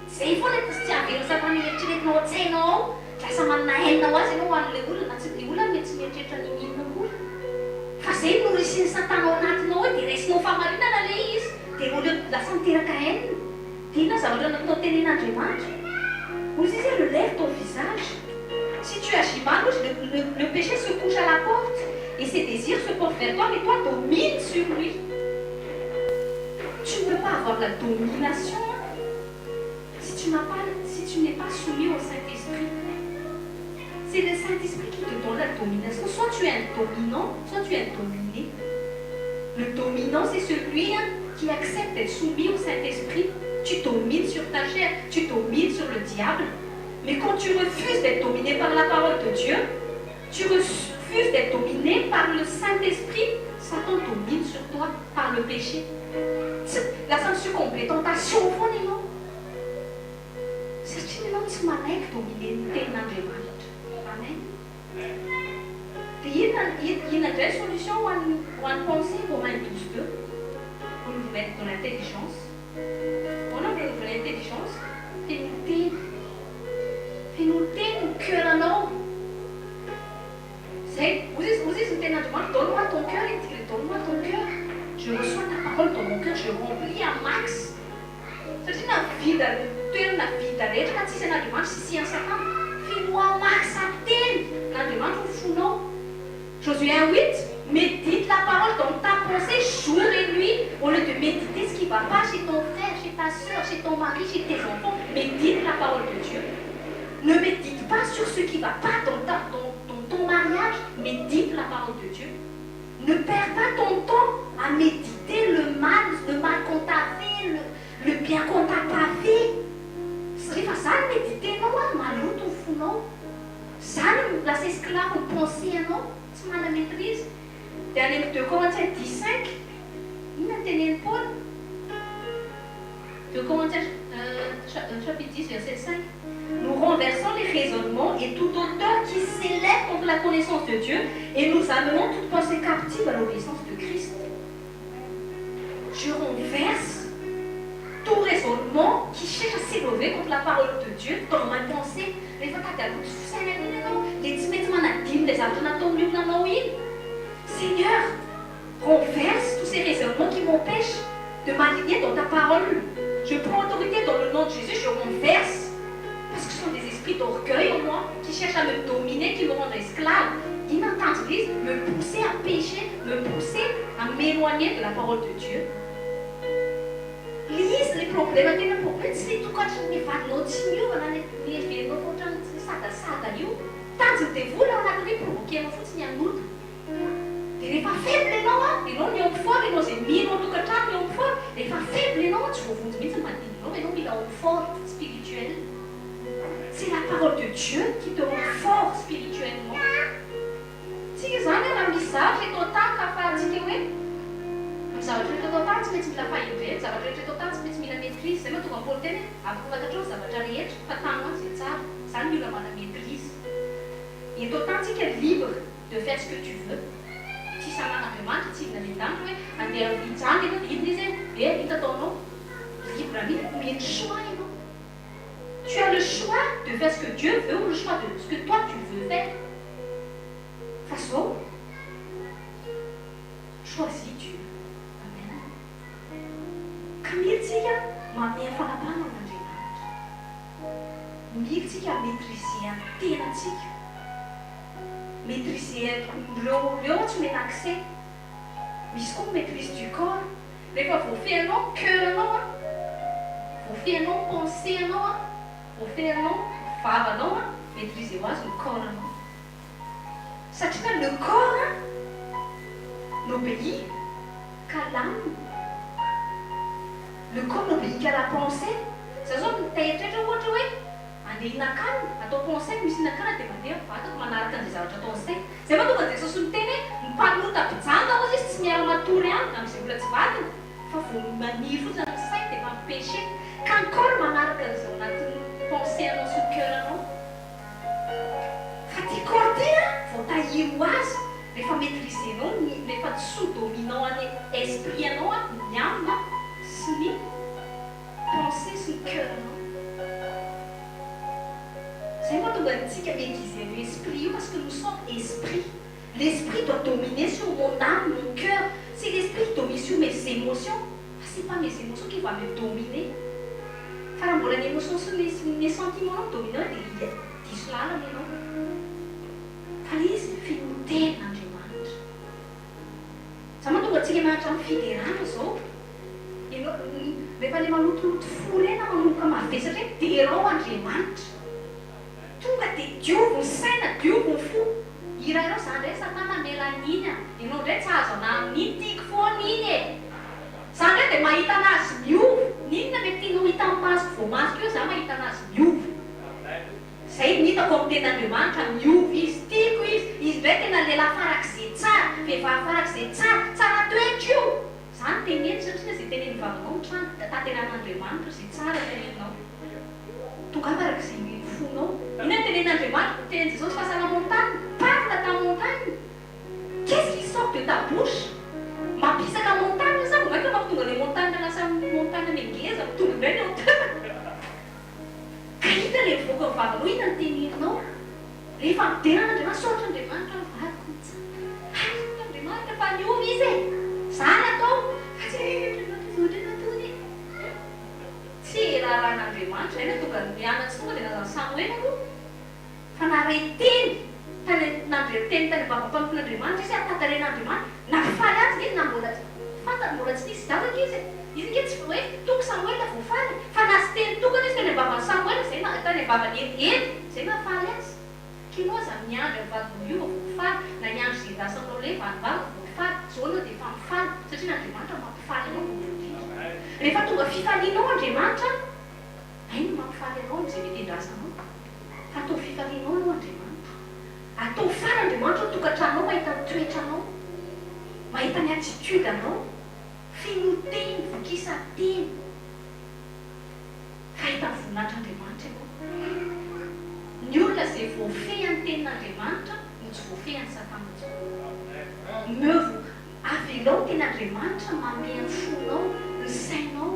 Izay foana tsy avery Satana eritreretinao an-tsainao ao. Lasa manana hainao azy ianao ho an'ilay olona na tsy ilay olona mety tsy mieritreritra ninina koa. Fa izay nourrisiny Satana ao anatinao ao dia raisinao famarinana ilay izy. Dia oleo lasa miteraka haine. Dia ina zavatra natao tenen'Andriamanitra. Vous disiez, le lève ton visage. Si tu agis mal, le péché se couche à la porte et ses désirs se portent vers toi, mais toi domine sur lui. Tu ne peux pas avoir la domination si tu n'es pas soumis au Saint-Esprit. C'est le Saint-Esprit qui te donne la domination. Soit tu es un dominant, soit tu es un dominé. Le dominant, c'est celui qui accepte d'être soumis au Saint-Esprit. Tu domines sur ta chair, tu domines sur le diable. Mais quand tu refuses d'être dominé par la parole de Dieu, tu refuses d'être dominé par le Saint-Esprit, Satan domine sur toi par le péché. La sainte succombe, tentation, non? C'est une autre manière de dominer Amen. Il y a une solution ou une pensée pour Romains 12:2 pour nous mettre dans l'intelligence. On a besoin de l'intelligence. Fais-nous mon cœur à nous. Vous dites, donne-moi ton cœur, et donne-moi ton cœur. Je reçois ta parole dans mon cœur, je remplis à max. C'est une vie d'aller, quand si c'est une demande, si un Satan, fais-moi à max à tel. La demande, vous fous non. Josué 1:8, médite la parole dans ta pensée jour et nuit, au lieu de méditer ce qui ne va pas chez ton frère, chez ta soeur, chez ton mari, chez tes enfants. Médite la parole de Dieu. Ne médite pas sur ce qui ne va pas dans ton mariage, médite la parole de Dieu. Ne perds pas ton temps à méditer le mal qu'on t'a fait, le bien qu'on t'a pas fait. C'est pas ça, méditer, non, malou, ton fou, non. Ça, la esclave, penser, non, tu m'as la maîtrise. Dernier 2 Corinthiens 10:5, il n'a tenu Paul. 2 Corinthiens chapitre 10, verset 5. Nous renversons les raisonnements et toute hauteur qui s'élève contre la connaissance de Dieu et nous amenons toute pensée captive à l'obéissance de Christ. Je renverse tout raisonnement qui cherche à s'élever contre la parole de Dieu dans ma pensée. Seigneur, renverse tous ces raisonnements qui m'empêchent de m'aligner dans ta parole Jésus, je renverse. Parce que ce sont des esprits d'orgueil en moi qui cherchent à me dominer, qui me rendent esclave. Inentendus, me pousser à pécher, me pousser à m'éloigner de la parole de Dieu. Lisent les problèmes, les problèmes, c'est tout quand je me fais l'autre signe, on a les filles, ça, tant que tu voulais, on a provoqué, on faut signer un autre. Les femmes faibles, non, les noms fort, les noms ennemis, non, tout le temps, les noms fort, les femmes faibles, non, tu vois, vous me dites, non, mais non, il a un fort spirituel. C'est la parole de Dieu qui te rend fort spirituellement. Si vous avez un message, c'est autant qu'à faire dire, oui. Vous avez autant de mettre la faille, vous avez autant de mettre la maîtrise, c'est moi tout en porter, après votre chose, ça va jamais être, pas tant, c'est ça, ça nous la maîtrise. Il est autant qu'être libre de faire ce que tu veux. Si ça m'a demandé, si vous avez temps, on est en vitant, on est libre, et il t'a donné libre à vie, mais le choix, non. Tu as le choix de faire ce que Dieu veut ou le choix de ce que toi tu veux faire. De toute façon, choisis Dieu. Amen. Comme il dit, ma mère fait la part dans la demande. Il dit qu'il y a maîtrisé un thératique. Maîtriser l'autre, tu mets l'accès. Mais ce qu'on maîtrise du corps, des fois, il faut faire non, cœur non. Il faut faire non, penser non. Il faut faire non, faire non. Maîtriser le corps non. Ça te fait le corps n'obéit qu'à l'âme. Le corps n'obéit qu'à la pensée. Ça veut dire que tu as été Andei nakany atao conseil misy nakany dia mandeha vatako manaraka an'izay zavatra atao conseil. Zay moa tonga dia Jesosy miteny hoe mipanota pijanga hozy izy tsy miara matory any amin'izay olona tsy vatiny fa vao maniry fotsiny amin'ny sainy dia mampipéché. Ka ny corps manaraka an'izay ao anatin'ny pensée anao sy ny cœur anao. Fa ty corps ty vao tahiro azy rehefa maîtrisenao rehefa sous-dominant any esprit anao ny âme sy ny pensée sy ny cœur anao. C'est moi qui vais dire l'esprit parce que nous sommes esprit. L'esprit doit dominer sur mon âme, mon cœur. C'est l'esprit qui domine sur mes émotions. Ce n'est pas mes émotions qui vont me dominer. Enfin, bon, les émotions sont mes sentiments dominants. Il y a des cela là maintenant. Fallait faire une tête dans le monde. Ça m'a dit que tu as un fédéral, so. Mais pas les malouts fourrés dans mon comme a fait ça, c'est des rois en monde. Tonga dia diovy ny saina, diovy ny fo. Iray ireo izany ndray satana melaniny ianao ndray tsy azo ana amin'iny tiako foana iny e. Izany ndray dia mahita anazy miovy. N'inona mety tianao hita amin'ny masoko vao masoko eo za mahita anazy miovy. Izay ny hitako amin'ny tenin'Andriamanitra miovy izy, tiako izy ndray tena lehilahy farak'izay tsara, vehivavy farak'izay tsara toetra io. Izany teneny satria izay teneny vavinao ny trano, tanteran'Andriamanitra izay tsara tenenao. Tonga farak'izay fonao. Il est tenu dans le mal, tu es face à la montagne, parle à ta montagne. Qu'est-ce qui sort de ta bouche? Ma pisse à la montagne, ça, vous voyez comment tu les montagnes dans la montagne de l'église, tout le bien quand il est faux qu'on va oui dans tes murs, non? Les femmes dérangeant, sortent de main, on va comme ça. Ah, de main, tu pas nous viser. Ça, là, toi, Andriamanitra zay tonga mianatsy tonga dia nazasamoely aloha fa nareteny teny tany vavapampon'Andriamanitra izy atataren'Andriamanitra nafaly azy izy na mbola fantambola tsy nisy davaka izy nge tsy hoe toko Samoely la voafaly fa nasy teny tokana izy tany vavan'ny Samoely zay tany vavany eny zay nafaly azy kimoza miandry amin'ny vadiny io voafaly na iandry zay dasanao le vanivavy voafaly zao anao dia efa mifaly satria n'Andriamanitra mampifaly anao rehefa tonga fifalianao Andriamanitra haino mampifaly anao amin'izay mety hindrasanao fa atao fifalianao anao Andriamanitra atao faly Andriamanitra tokantranao mahita ny toetranao mahita ny attitude anao finoteny vokisateny fahita ny voninahitra Andriamanitra ianao ny olona izay voafehy amin'ny tenin'Andriamanitra no tsy voafehy amin'ny Satana intsony mevo avelao tenin'Andriamanitra manome ny fonao ny sainao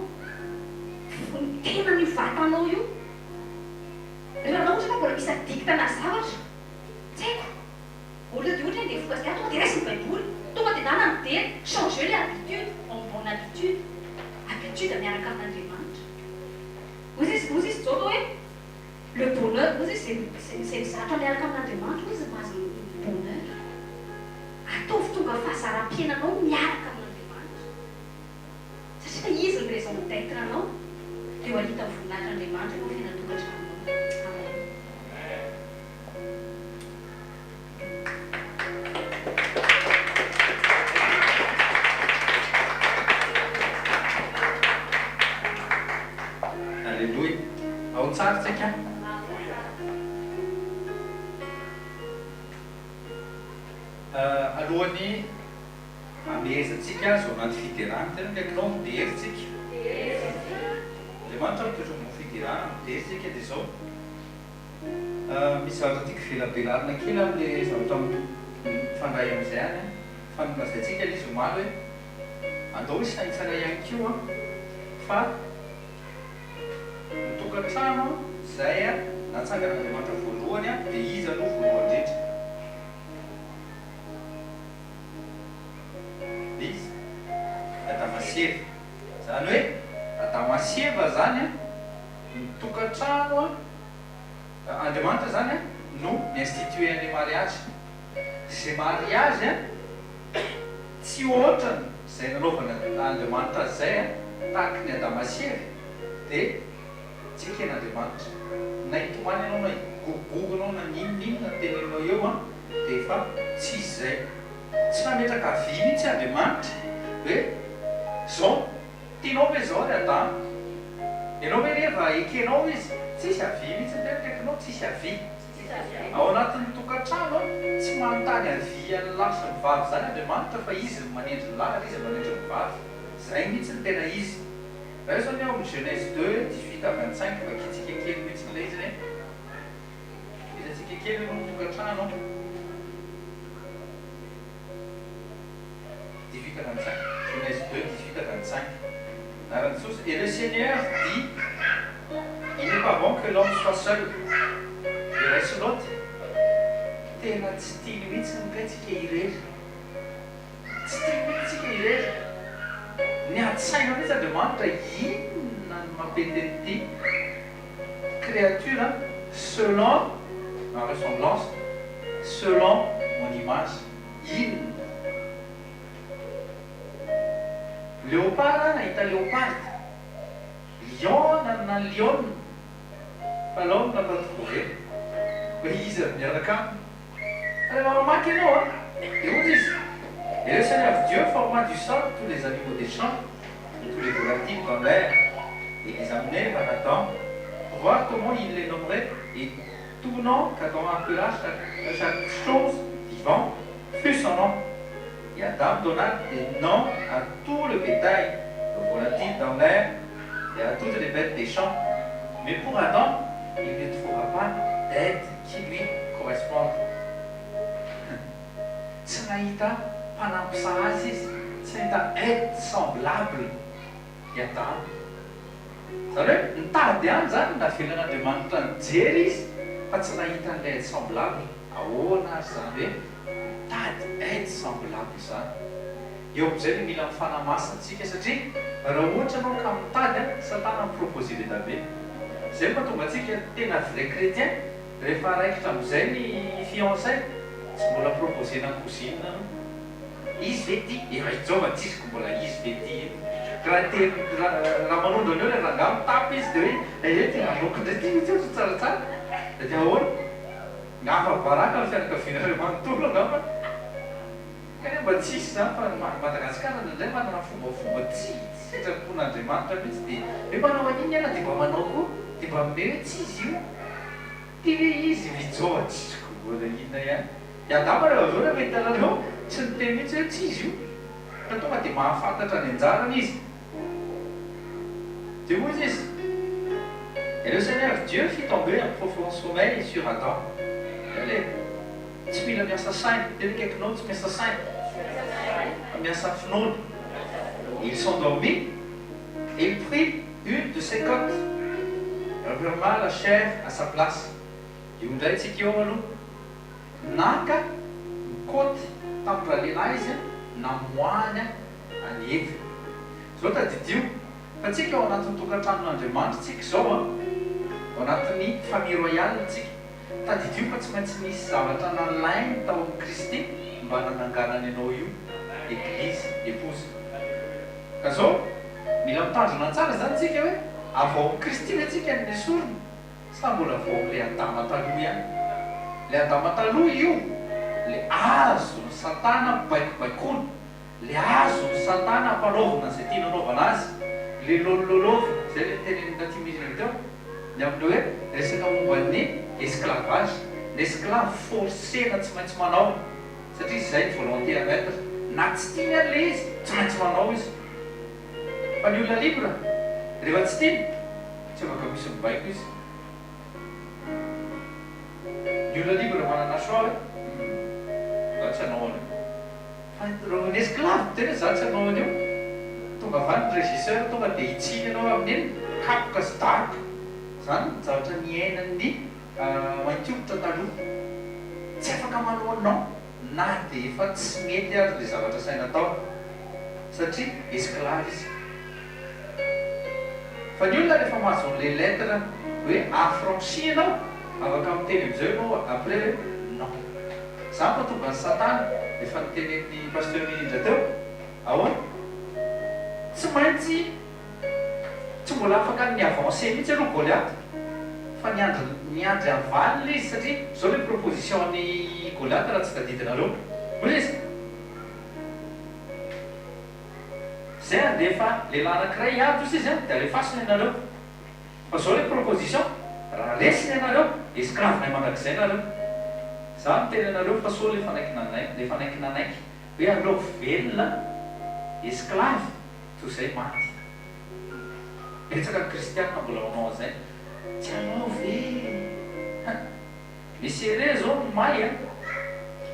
ny tena ny vatanao io rehefa anao ohatrany mbola misy adictana zavatra tsy haiko olona dia ohatra dia fokasika tonga dia raisy ny baiboly tonga dia nana midely changer les habitudes en bonne habitude miaraka amin'Andriamanitra ozy izy zao hoe le bonheur ozy izy zay mizatra miaraka amin'Andriamanitra izy mahazo bonheur ataovy tonga fahazaram-piainanao miaraka amin'Andriamanitra satria izy ny raison d'être anao eo ahita voninahitran'Andriamanitra no fiainatokantrano amen. Alléluia. Ao tsara tsika. Alohan'ny amehezatsika zao anaty fiterana tena kaikinao mideritsika. Andriamanitra toujours mo fiterana mideritsika dia zao misy zavatra tiako velabelarina kely amin'ilay zavatra mifandray amin'izay any fanolazaitsika ilay izy omaly hoe andao hoe saitsara ihany koa fa tokantrano zay natsangan'Andriamanitra voalohany dia izy aloha voalohany indrindra. Izy Adama sy Eva, zany hoe Adama sy Eva zany tokantrano Andriamanitra zany no institué an'ilay mariage. Zay mariage tsy ohatrany zay nanaovana Andriamanitra zay tahaka ny Adama sy Eva dia tsy eken'Andriamanitra na hitomany ianao na higogogonao na ninonina teneninao eo dia efa tsy izy zay. Tsy nametraka vy mihitsy Andriamanitra hoe zao tianao hoe zao ry Adama, ianao hoe rehefa ekenao izy tsisy avy mihitsy tena kaikinao tsisy avy. Ao anatin'ny tokantrano tsy manontany avy an'ny lahy sy ny vavy zany Andriamanitra fa izy manendry ny lahy ary izy manendry ny vavy. Zay mihitsy ny tena izy. Raha zao ny ao amin'ny Genèse 2:18-25 vakitsika kely mihitsy ilay izy ny izatsika kely no tokantrano 18-25. Genèse 2:18-25. Et le Seigneur dit, il n'est pas bon que l'homme soit seul. Il reste l'autre. Tena tsy tiany mihitsy ny kaitsika irery. Tsy tiany mihitsika irery. Ny adi-saina mihitsy Andriamanitra inona ny mampenteny ity créature selon ma ressemblance, selon mon image. Inona? Léopard nahita léopard, lion nanana lion, fa l'homme n'a pas trouvé. Hoe izy miaraka aminy. Rehefa mamaky ianao dia ozy izy. Et le Seigneur Dieu forma du sol tous les animaux des champs, et tous les volatiles dans l'air, et les amenait vers Adam pour voir comment il les nommerait, et tout nom qu'Adam appela chaque chose vivante fut son nom. Et Adam donna des noms à tout le bétail, aux volatiles dans l'air et à toutes les bêtes des champs. Mais pour Adam, il ne trouvera pas d'aide qui lui corresponde. Tsy nahita mpanampy azy izy, tsy nahita aide semblable i Adam. Zany hoe nitady any zany navelan'Andriamanitra nijery izy fa tsy nahita an'ilay aide semblable. Ahoana azy zany hoe mitady aide semblable zany. Eo amin'izay ny mila mifanamasinatsika satria raha ohatra anao ka mitady Satana miproposé le dabe. Zay mahatonga antsika tena vrai chrétien rehefa raikitra amin'izay ny fiancé tsy mbola proposé na cousine izy ve ty efa hijaova tsisiko mbola izy ve ty raha manondro an'eo le rangah mitapy izy dia hoe tena loko ndray ty mihitsy ohatry tsaratsara dia ahoana ngafabaraka ny fianakavianareo manontolo angamba kanefa mba tsisy zany fa Madagasikara ndraindray manana fombafomba tsy sitrapon'Andriamanitra mihitsy dia hoe manao an'iny iana dia mba manao koa dia mba mbe hoe tsy izy io ty hoe izy mijaova tsisiko mbola inona ihany. Adama rehefa aveo rehefa hitanareo tsy niteny mihitsy hoe tsy izy io fa tonga dia mahafantatra ny anjarany izy. Dia hoy izy et le Seigneur Dieu fit tomber un profond sommeil sur Adam. Tsy mila miasa saina, tena kaikinao tsy miasa saina fa miasa finoana. Il s'endormit et il prit une de ses côtes. Il referma la chair à sa place. Io indray tsika eo aloha naka mikoty tamin'ny lehilahy izy namoahany any Eva. Zao tadidio fa tsika ao anatin'ny tokantranon'andriamanitra tsika izao a ao anatin'ny famille royale tsika tadidio fa tsy maintsy misy zavatra nalainy tao amin'ny Kristy mba nananganany ianao io eglizy épouse ka zao mila mitandrina tsara zany tsika hoe avao amin'ny Kristy le tsika ny esorina sa mbola avao le Adama taloha ihany le Adama taloha io le azo ny Satana baikobaikona le azo ny Satana ampanaovana zay tia nanaovana azy le lolololovina zay le tenenina ty mirina teo ny amin'le hoe resaka momban'ny esclavage l'esclave forcena tsy maintsy manao satria zay volonté à maître na tsy tiany an'le izy tsy maintsy manao izy fa ny olona libre rehefa tsy tiany tsy afaka misy mibaiko izy ny olona libre manana choix za tsy hanao an'io fa ny esclave tena za tsy hanao an'io tonga avany ny régisseur tonga dia hitsiny ianao amin'iny kapoka sy daroka zany zavatra niainan'ny maintiolotra taloha tsy afaka manao anao na dia efa tsy mety ary le zavatra saina atao satria esclave izy fa ny olona rehefa mahazo an'le lettre hoe affranchi ianao afaka miteny am'izay ianao après hoe non zany fa tonga ny Satana efa nitenen'ny pasteur Milindra teo ahoana tsy maintsy tsy mbola afaka ny avancé mihitsy aloha Goliath fa niandry avalina izy satria zao le proposition ny Goliath raha tsy tadidinareo hoy izy zay andefa lehilahy anankiray hiavy izy izy dia alefasina ianareo fa zao le proposition raha resina ianareo esclave-nay mandrakizay nareo za miteny anareo fa so le fanaikinanaiky hoe aleo velona esclave toy zay maty betsaka kristianina mbola manao an'izay tsy anao ve misy ere zao may a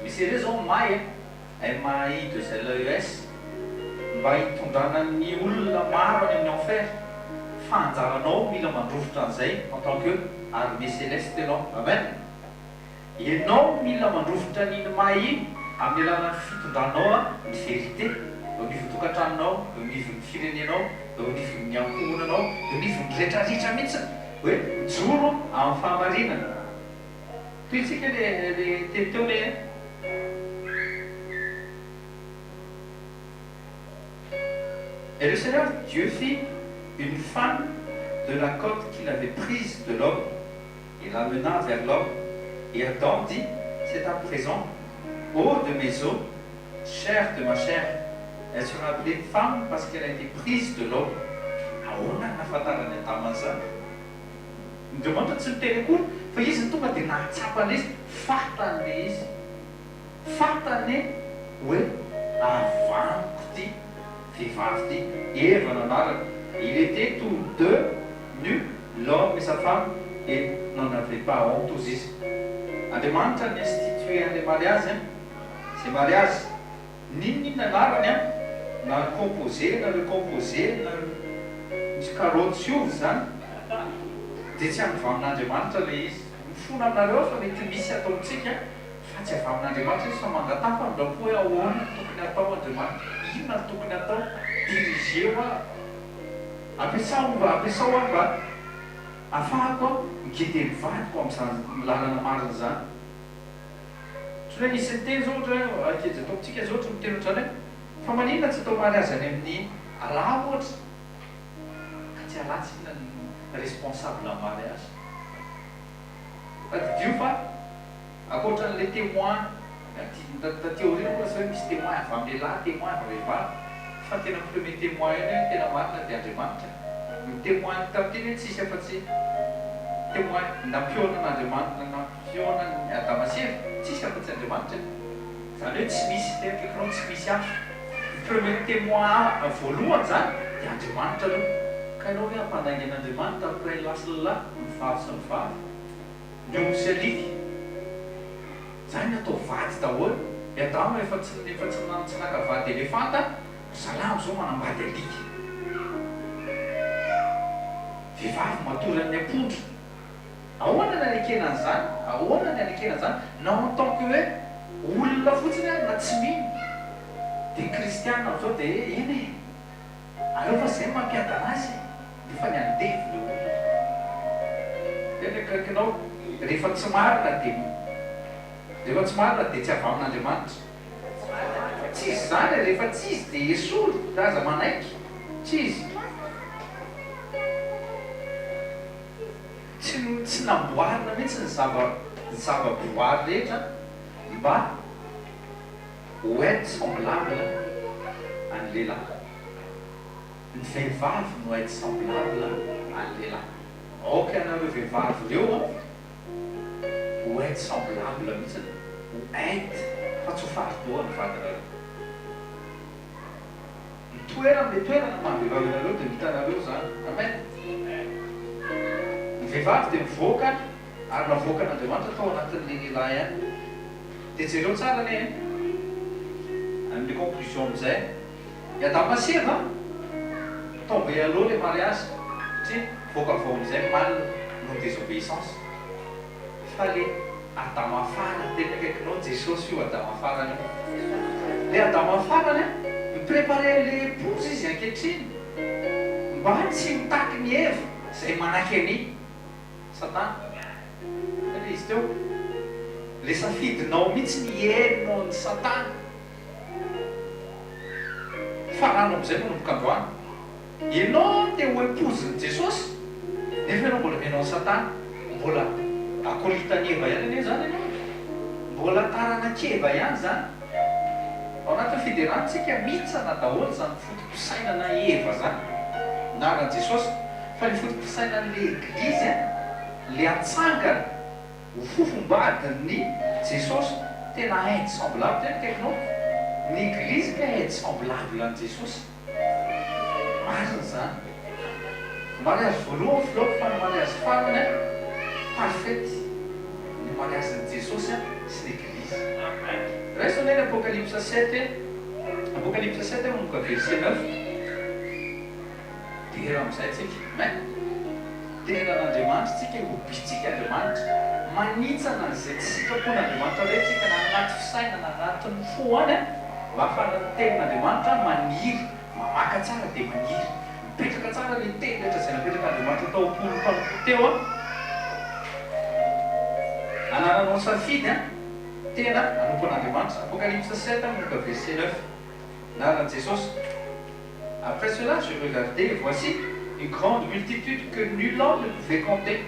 misy ere zao may a MAI2LES mba hitondrana ny olona maro any amin'ny enfer fa anjaranao mila mandrofotra an'izay en tant que armée céleste ianao amen ianao mila mandrofotra niny may iny amin'ny alalany fitondranao a ny vérité eo nivotokantranonao eo nivon'ny firenenao eo nivon'ny ankohonanao eo nivon'ny rehetraritra mihitsy hoe mijoro amin'ny fahamarinana toytsika le teny teo le et le Seigneur Dieu fit une femme de la côte qu'il avait prise de l'homme et l'amena vers l'homme et Adam dit c'est à présent eau de mes os chair de ma chair elle sera appelée femme parce qu'elle a été prise de l'homme ahoana nahafantarany Adama Andriamanitra tsy miteny akory fa izy tonga dia nahatsapana izy fatany izy fatany hoe avaniko ty vehivavy ty Ève nanarana il était tous deux nus l'homme et sa femme et n'en avait pas honte aux izy Andriamanitra ny institué an'le mariage c'est mariage ninony nanarany na composé na recomposé na misy carotte sy ovy zany dia tsy avy amin'Andriamanitra le izy mifona aminareo fa mety misy ataontsika fa tsy avy amin'Andriamanitra izy fa mangatafo andrapo hoe ahoana tokony atao Andriamanitra inona no tokony atao dirigeo ampiasao mba afahako migede mivadiko amin'izany lalana marina zany tsy hoe nisy nyteny zao ohatra akejy ataontsika zao ohatra miteny ohatrany hoe fa maninona tsy atao mariage any amin'ny ala ohatra ka tsy alatsina ny responsable en mariage tadidio fa akoatran'le témoin théorie koa hoe misy témoin avy amin'ny lehilahy témoin avy amin'ny vehivavy fa tena premier témoin eny hoe tena marina dia Andriamanitra ny témoin tamiteny hoe tsisy afa-tsy témoin nampionan'Andriamanitra nampionany Adama sy Ève tsisy afa-tsy Andriamanitra zany hoe tsy misy teknikanao tsy misy hafa ny premier témoin voalohany zany dia Andriamanitra aloha ka ianao hoe ampanaingy an'Andriamanitra après lasy lehilahy mivavy sy mivavy ny omby sy alika zany natao vady daholo Adama efa tsy nakavady elefanta salamo zao manambady alika vehivavy matory amin'ny apondra ahoana ny alekenany zany ahoana ny alekenany zany na en tant que hoe olona fotsiny na tsy mino dia kristianina amin'izao dia eny alefa zay mampiadana azy efa ny andevy le olona tekaikinao rehefa tsy marina tsy marina dia tsy avy amin'Andriamanitra tsy izy zany rehefa tsy izy dia esolo aza manaiky tsy izy tsy namboarina mihitsy ny zava-boary rehetra mba ho être semblable any lehilahy ny vehivavy no être semblable any lehilahy aoka anareo vehivavy reo ho être semblable mihitsy ho être fa tsy ho faridoa ny vadinareo le toerana mahavehivavy anareo dia mitanareo zany amen ny vehivavy dia mivoaka ary navoaka an'Andriamanitra tao anatin'le lehilahy any dia jereo tsara ne amin'ny conclusion amizay Adama sy Eva tombé à l'eau le mariage satria voaka vao amizay mal non désobéissance fale Adama farany tena akaikinao Jesosy io Adama farany le Adama farany miprépare le épouse izy ankehitriny mba tsy mitaky ny Eva zay manaky any Satana le izy teo le safidinao mihitsy ny herinao ny Satana farano amizay manomboka androany ianao te ho épouse-ny Jesosy nefa ianao mbola menao Satana mbola akolitany Eva ihany ane zany ianao mbola taranak'Eva ihany zany ao anatin'ny fiderantsika mitsana daholo zany fotoposainana Eva zany naran Jesosy fa le fotoposainan'le Église le atsangana ho fofombadin'ny Jesosy tena être semblable tena kaikinao ny Église ka être semblable an Jesosy marina zany mariage voalohany filoako fa ny mariage farany parfaite ny mariage ny Jesosy sy l'Église reste on est l'Apocalypse 7 manomboka verset 9 dia amizay tsika mais tenan'Andriamanitra tsika hobitsika Andriamanitra manitsana an'izay tsy sitrapon'Andriamanitra hoe tsika na anaty fisainana anatin'ny fo any mba afanany tenin'Andriamanitra maniry mamaka tsara dia maniry mipetraka tsara le teny rehetra zay napetraka Andriamanitra tao ampony mpanompo teo anananao safidy tena anompon'Andriamanitra Apocalypse 7 manomboka verset 9 naran Jesosy après cela je regardais et voici une grande multitude que nul homme ne pouvait compter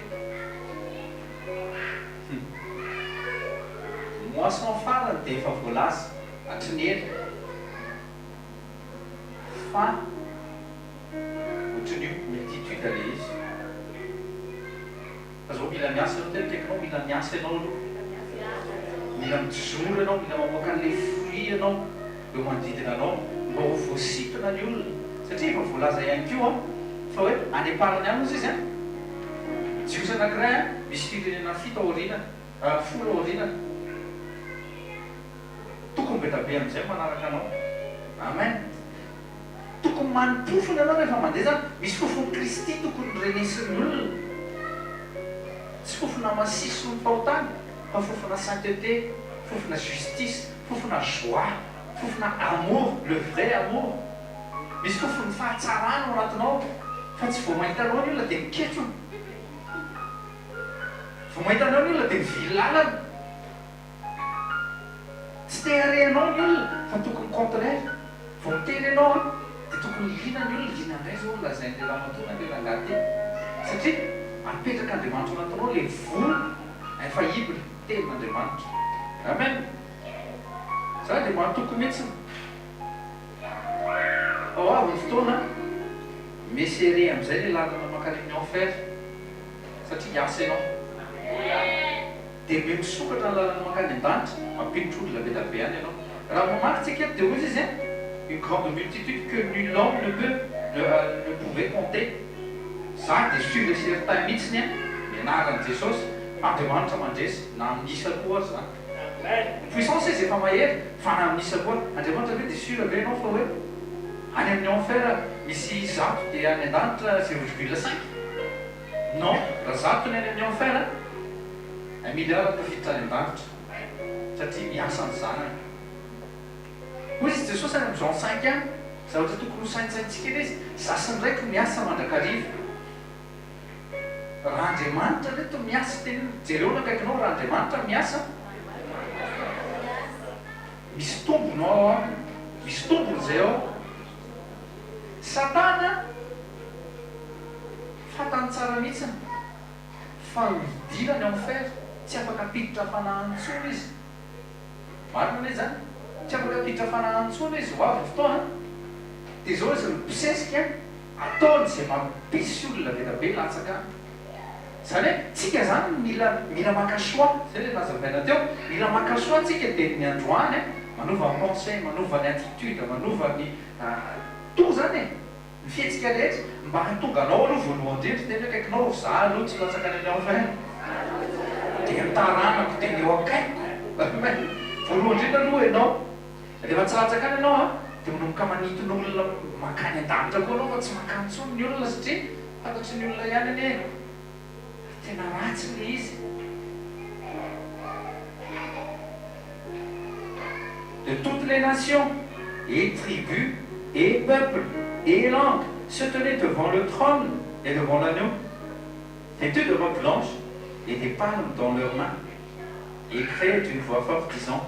moisson farany dia efa voalaza atriny fa ohatran'io multitude ale izy fa zao mila miasa ianao tena kaikinao mila miasa ianao aloha mila mijoro ianao mila mamoaka an'le fruit ianao eo manodidina anao mba ho voasitona ny olona satria efa voalaza ihany kio fa hoe any am-parany any izy izy jiosy anankiray misy firenena fito aoriana folo aoriana tokony betabe amizay manaraka anao amen tokony manimpofona anao rehefa mandeha zany misy fofony Kristy tokony renesin'ny olona tsy fofona masiso ny fahotany fa fofona sainteté fofona justice fofona joie fofona amour le vrai amour misy fofony fahatsarana ao anatinao fa tsy vao mahitanao ny olona dia miketro vao mahitanao ny olona dia mivily lalana tsy te harehanao ny olona fa tokony contraire vao miteny ianao dia tokony lina ny olona lina indray zao lazay ny lehilahy matona le rangaty satria apetraka Andriamanitra ao anatinao le vola efa hibry tenin'Andriamanitra amen zany dia mahatoko mihitsiny ao avy ny fotoana mesere amizay le lalana mankany enfer satria hiasa ianao dia me misokatra ny lalana mankany an-danitra mampiditra olona be dabe any ianao raha mamakytsika dia ozy izy une grande multitude que nul homme ne pouvait compter za dia sur le certain mihitsiny mianaran Jesosy fa Andriamanitra mandresy na amin'isa koa azy zany ny puissance izy efa mahery fa na amin'isa koa Andriamanitra hoe dia sur ave ianao fa hoe any amin'ny enfer misy zato dia any an-danitra 0,5 non raha zato ny any amin'ny enfer 1 milliard tafiditra any an-danitra satria miasa ny zanany hoy izy Jesosy any amin'ny Jean 5 any za ohatra tokony ho saintsaintsika eny izy zasiny raiky miasa mandrakariva raha Andriamanitra reto miasa tena jereo nakaikinao raha Andriamanitra miasa misy tombonao ao misy tombony zay ao Satana fantany tsara mihitsiny fa midirany enfer tsy afaka apiditra fanahantsona izy marina izy zany tsy afaka apiditra fanahantsona izy ho avy fotoana dia zao izy mipisesika ataony zay mampisy olona vetabe latsaka zany hoe tsika zany mila makasoa zay le nazavaina teo mila makasoa tsika dia ny androany manova pensée manova ny attitude manova ny to zany ny fihetsika rehetra mba hatonga anao aloha voalohany indrindra tena akaikinao za aloha tsy latsaka ny enfer dia mitaranako tena eo akaiko voalohany indrindra aloha ianao rehefa tsy latsaka any ianao dia manomboka manitin'olona makany an-danitra koa anao fa tsy makantsony ny olona satria fantatry ny olona ihany anie tena ratsy le izy de toutes les nations et tribus et peuples et langues se tenaient devant le trône et devant l'agneau, vêtus de robes blanches et des palmes dans leurs mains, et criaient d'une voix forte disant: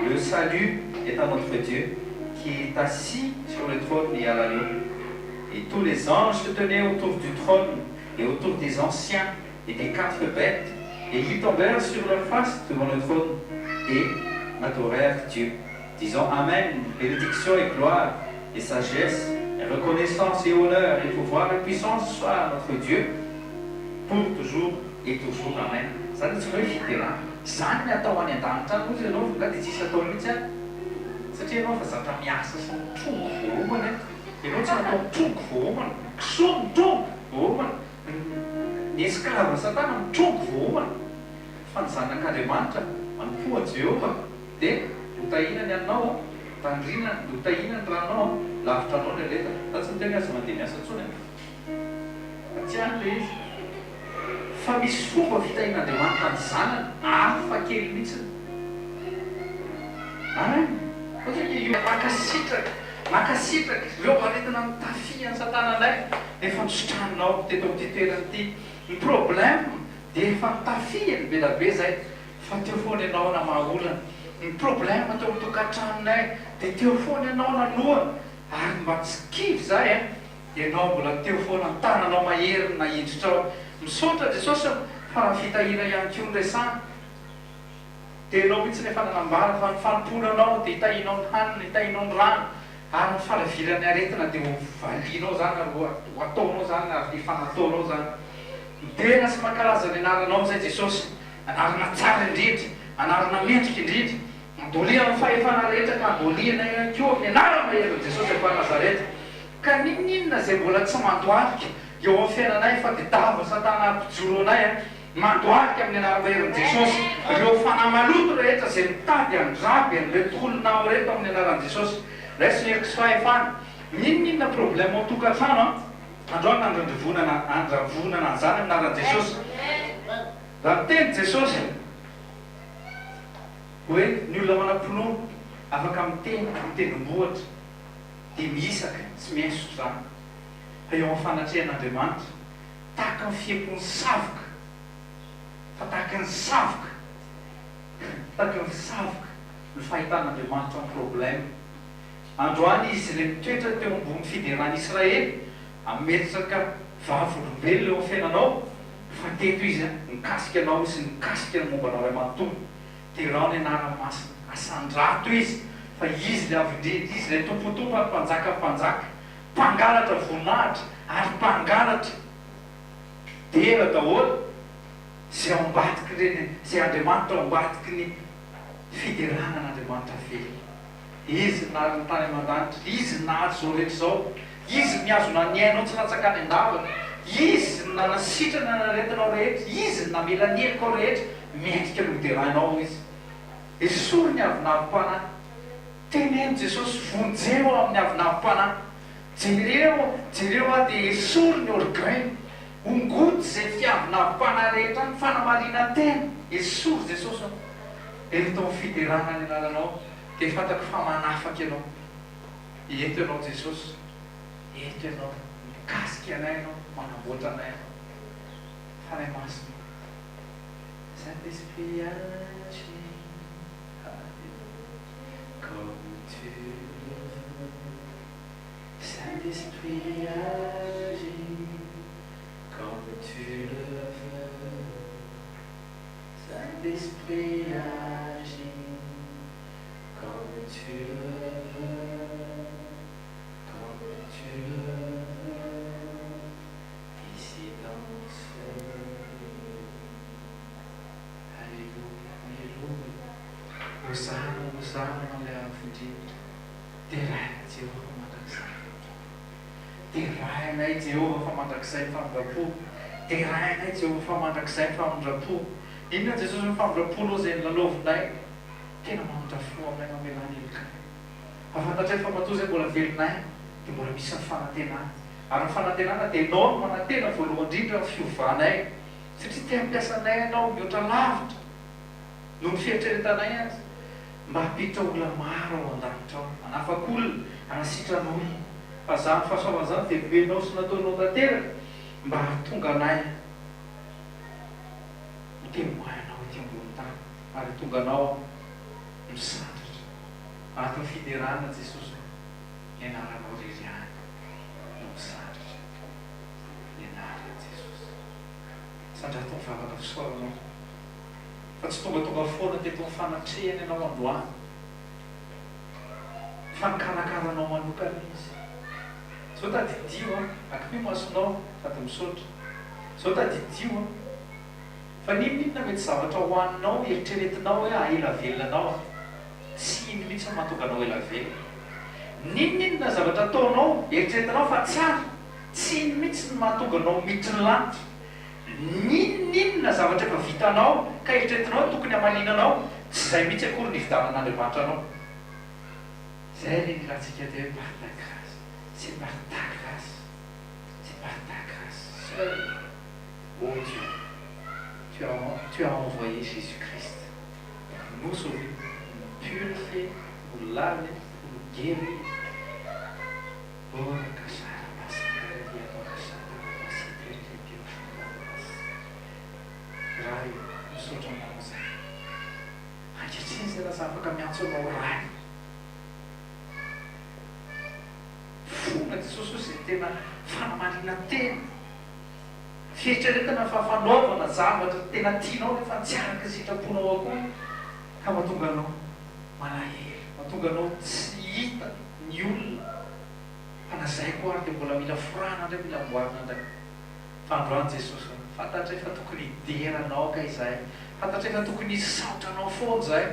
le salut est à notre Dieu qui est assis sur le trône et à l'agneau. Et tous les anges se tenaient autour du trône et autour des anciens et des 4 bêtes, et ils tombèrent sur leur face devant le trône et adorèrent Dieu, disant Amen, bénédiction et gloire et sagesse, et reconnaissance et honneur et pouvoir et puissance soit à notre Dieu pour toujours et toujours. Amen. Zany tsy hoe fitera zany ny atao any an-danitra any ozy ianao nga dia tsisy atao mihitsy any satria ianao fa zatra miasa sy mitrongo vohomana ianao tsy natao mitrongo vohomana kisoa mitrongo vohomana ny esclave Satana mitrongo vohomana fa ny zanak'Andriamanitra manompoa Jehova dia hotahinany anao tandrina hotahinany ranao lavitra anao ny aleta fa tsy miteny azy mandeha miasa ntsony fa tsy any le izy fa misy fomba fitahin'Andriamanitra ny zanany hafa kely mihitsiny ohatra io makasitraka reo aretina mitafiany Satananay efa nisotranonao teto amin'ity toerana ity ny problème dia efa nitafiany be da be zay fa teo foana ianao namahaolana ny problème teo amin'ny tokantranonay dia teo foana ianao nanoana ary mba tsy kivy zay ianao mbola teo foana ny tananao mahery na indritrao misaotra Jesosy fa raha fitahina ihany koa ny resana dia ianao mihitsy nefa nanambara fa ny fanomponanao dia hitahinao ny hanina hitahinao ny rano ary ny falavilany aretina dia hovalianao zany ary ho ataonao zany ary hifanataonao zany mitena sy mankalaza ny anaranao zay Jesosy anarana tsara indrindra anarana mendrika indrindra andoliana ny fahefana rehetra ka andoliana ihany koa amin'ny anarana mahery Jesosy efa Nazareta ka ninninona zay mbola tsy mandoalika eo amin'ny fiainanay fa dia dava Satana ampijoro anay mandoalika amin'ny anaramahery Jesosy ireo fanamaloto rehetra zay mitady andraby an'ireto olonao reto amin'ny anaran'i Jesosy raisy heriko sy fahefana ninninona problème ao tokantrano androany andravonana an'izany amin'ny anaran'i Jesosy raha teny Jesosy hoe ny olona manam-pinoana afaka mitenimbohatra dia miisaka tsy miaisotro zany fa eo amin'ny fanatrehan'Andriamanitra tahaka ny fiepony savoka fa tahaka ny savoka ny fahitan'Andriamanitra ny problème androany izy le mitoetra teo ambony fiderany Israely ametraka vavolombelona eo amin'ny fiainanao fa teto izy mikasika anao izy mikasika ny mombanao ray manontolo dia rao ny anara-masina asandrato izy fa izy le avindrindra izy le tompotompo ary mpanjaka mpangalatra voninahitra ary mpangalatra dera daholo zay ao ambadiky reny zay Andriamanitra ao ambadiky ny fideranan'Andriamanitra fely izy nary ny tany aman-danitra izy nahazo zao rehetra zao izy miazona ny ainao tsy latsaka any an-davana izy nanasitrana naretinao rehetra izy namela nyelika ao rehetra mendrika moderainao izy esory ny avinavim-panahy teneno Jesosy vonjeo amin'ny avinavim-panahy jereo dia esory ny orgueil ongody zay fiavinavim-panahy rehetra ny fanamarina tena esory Jesosy eto amin'ny fiderana ny anaranao dia fantako fa manafaky ianao eto ianao Jesosy, eto ianao mikasika anay ianao, manamboatra anay ianao. Fanahy masina. Saint-Esprit agis, comme tu le veux. Saint-Esprit agis, comme tu le veux. Saint-Esprit agis, comme tu le veux, comme tu le veux, ici dans ce lieu. Alléluia, alléluia. Hosanna, Hosanna le avindrindra. Teraina Jehovah mandrakizay. Terainay Jehovah fa mandrakizay ny famindrapo. Terainay Jehovah fa mandrakizay ny famindrapo. Inona Jesosy ny famindrapo aloha izay nylalaovinay? Tena mamindrafo aminay mamelana elokay. Afantatray fa matoa izay mbola velonay dia mbola misy ny fanantenana. Ary ny fanantenana dia ianao no manantena voalohany indrindra ny fiovanay. Satria te hampiasanay ianao mihoatra lavitra noho ny fieritreretanay azy. Mba hampiditra olona maro ao an-danitra ao, hanafaka olona, hanasitranao. Fa izany fahasoavana izany dia menao sy nataonao tanteraka mba hahatonga anay temoainao ety ambony tany, ary tonga anao misandratra anatin'ny fiderana Jesosy. Ianaranao ririany no misandratra, ianarana Jesosy. Sandrato mivavaka fisoaranao, fa tsy tonga foana teto ny fanatrehany ianao androany. Fankarakaranao manokana izy. Zao tadidio akimy masonao sady misaotra. Zao tadidio fa ninona mety zavatra hoaninao, eritreretinao hoe ahela velonanao, tsy iny mihitsy mahatonga anao ela velona. Ninona zavatra ataonao, eritreretinao fa tsara, tsy iny mihitsy ny mahatonga anao miditry ny lanitra. Ninona zavatra efa vitanao ka eritreretinao tokony hamalinanao, tsy izay mihitsy akory ny fidanan'Andriamanitra anao. Zay le nirantsika teo hoe par ta grâce, c'est par ta grâce, c'est par ta grâce seul, ô Dieu. Tu as envoyé Jésus-Christ pour nous sauver, pour nous purifier, pour nous laver, pour nous guérir. Oh, Kashara, Masakara, Diabo, Kashara, Masakara, Diabo, Rai, nous sommes en Mose. Ankehitriny izay lasa afaka miantso anao ray. Fona Jesosy izay tena fanamarina tena. Fieritreretana fa fanaovana zavatra tena tianao nefa tsy araka sitraponao akory, ka mahatonga anao malahelo, mahatonga anao tsy hita ny olona. Fa na zay koa ary dia mbola mila forana indray, mila amboarina indray. Fa androany Jesosy, fantatray fa tokony hideranao ka izay, fantatray fa tokony hisaotranao foana izay,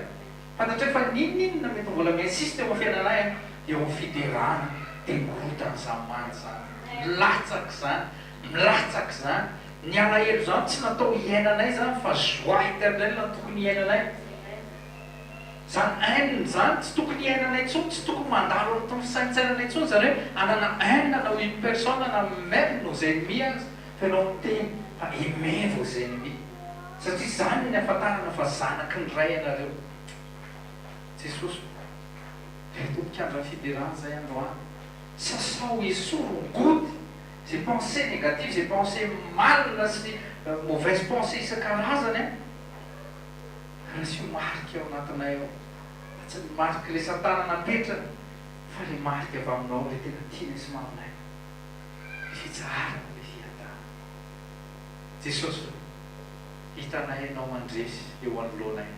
fantatray fa ninona mety mbola miinsiste eo amin'ny fiainanay eo amin'ny fiderana, dia mirotana izany mandry izany, milatsaka izany. Milatsaka izany, ny alahelo izany tsy natao hiainanay izany fa joie éternelle no tokony hiainanay. Izany hainina izany tsy tokony hiainanay intsony, tsy tokony mandalo amin'ny saintsainanay intsony, izany hoe anana hainina na une personne na même nos ennemis azy, fa ianao miteny fa aimer vos ennemis. Satria izany ny ahafantarana fa zanaky ny ray ianareo. Jesosy, tompokandra ny fiderana izay androany, sasao esorongody ces pensées négatives, ces pensées mal, ces mauvaises pensées isan-karazany. Raha sy ho marika ao anatinay ao, tsy marika ilay Satana napetrana, fa ilay marika avy aminao ilay tena tiana sy maminay, ny fitsarana ilay fiatana. Jesosy, hitanay ianao mandresy eo anoloanay.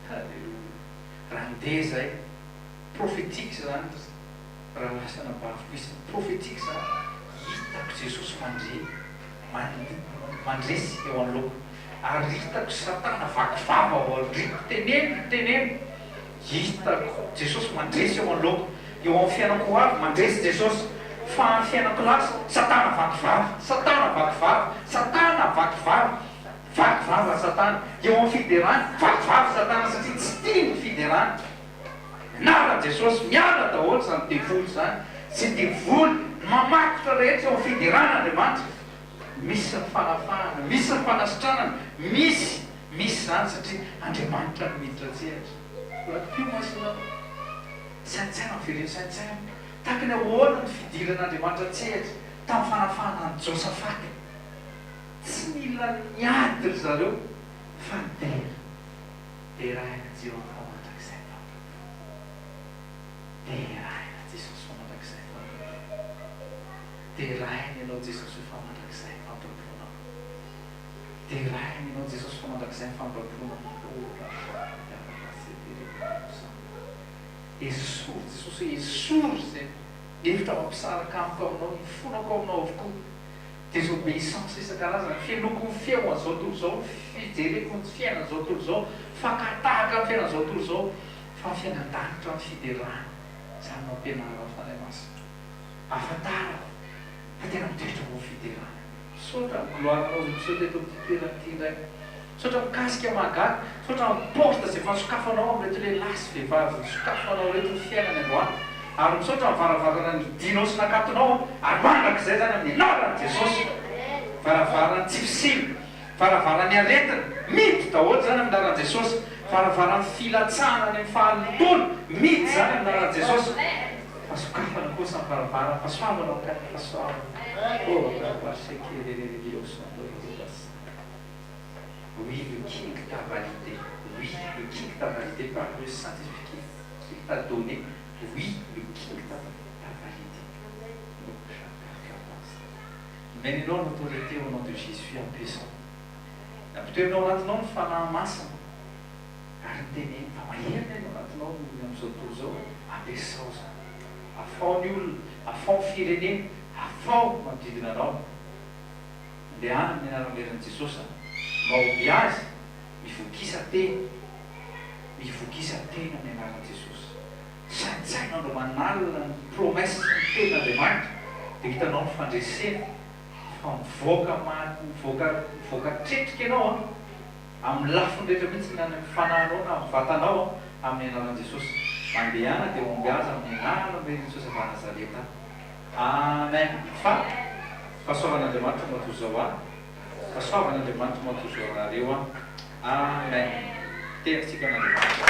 Halleluja. Raha ndeha zay, prophétique zany, raha lasana bavy isany prophétique zany. Hitako Jesosy mandresy eo anoloako, ary hitako Satana vakivava ao aoriako, teneno. Hitako Jesosy mandresy eo anoloako, eo amin'ny fiainako avy mandresy Jesosy, fa amin'ny fiainako lasa Satana vakivava, vakivava Satana, eo amin'ny fiderana vakivava Satana, satria tsy tia ny fiderana. Miala Jesosy, miala daholo izany devoly izany, tsy devoly mamakotra rehetra eo amin'ny fideran'Andriamanitra. Misy ny fanafahana, misy ny fanasitranana, misy izany satria Andriamanitra no miditra antsehatra. Lakio masina saintsaina, vereny saintsaina, tahaka ny ahoana ny fidiran'Andriamanitra tsehatra tamin'ny fanafanany Josafaty. Tsy mila miady ry zareo fa deraina Jehovah fa mandrakizay deraina Jesosy fa mandrakizay deraina ianao Jesosy fa mandrakizay fampiamponao deraina ianao Jesosy fa mandrakizay fampiamponao esory Jesosy esory zay hevitra mampisaraka amiko aminao mifonako aminao avokoa désobéissance isan-karazany fianoko ny feo an'izao tontolo izao fijereko ny fiainan'izao tontolo izao fakatahaka ny fiainan'izao tontolo izao fa ny fiainan-danitra ny fiderana zany mampianarana fanay masina afantarako fa tena mitoetra mo fiderana sotra gloiranao zay misaotra eto amin'ity toerana ity indray sotra mikasika magaty sotra miposta zay efa sokafanao amin'reto lehilahy sy vehivavy sokafanao reto ny fiainany androany ary misaotra mivaravarana ny dinao sy nakatonao ary mandrakizay zany amin'ny anarany Jesosy varavarana tsy fisily varavarany aretina mity daholo zany amin'ny anaran'i Jesosy varavarany filatsahana any amin'ny fahalotolo mity zany amin'ny anaran'i Jesosy fasokafana kosa ny varavara fasoavana ka fasoavana oui, le King t'a validé. Oui, le King t'a validé par le Saint-Esprit qu'il t'a donné. Oui, le King t'a validé. Menons l'autorité au nom de Jésus en puissant. Appuie-nous maintenant, fana masina. Arrêtez-nous, famille, maintenant, nous sommes tous abençoa. Afao ny olona, afao ny firenena, afao manodidina anao. Andehana amin'ny anaran'eran'i Jesosy. Maoby azy mivokisa tena amin'ny anaran'i Jesosy. Saintsaina andro manalina ny promesse sy ny tenin'Andriamanitra dia hitanao ny fandresena fa mivoaka tretrika ianao amin'ny lafiny rehetra mihitsy ny any amin'ny fanahinao na amin'ny vatanao amin'ny anaran'i Jesosy. Mandehana dia omby azy amin'ny anaran'i Jesosy avy Nazareta. Amen. Fahasoavan'Andriamanitra matoy zao fahasoavan'Andriamanitra matoy zao anareo. Amen. Tentsika n'Andriamanitra.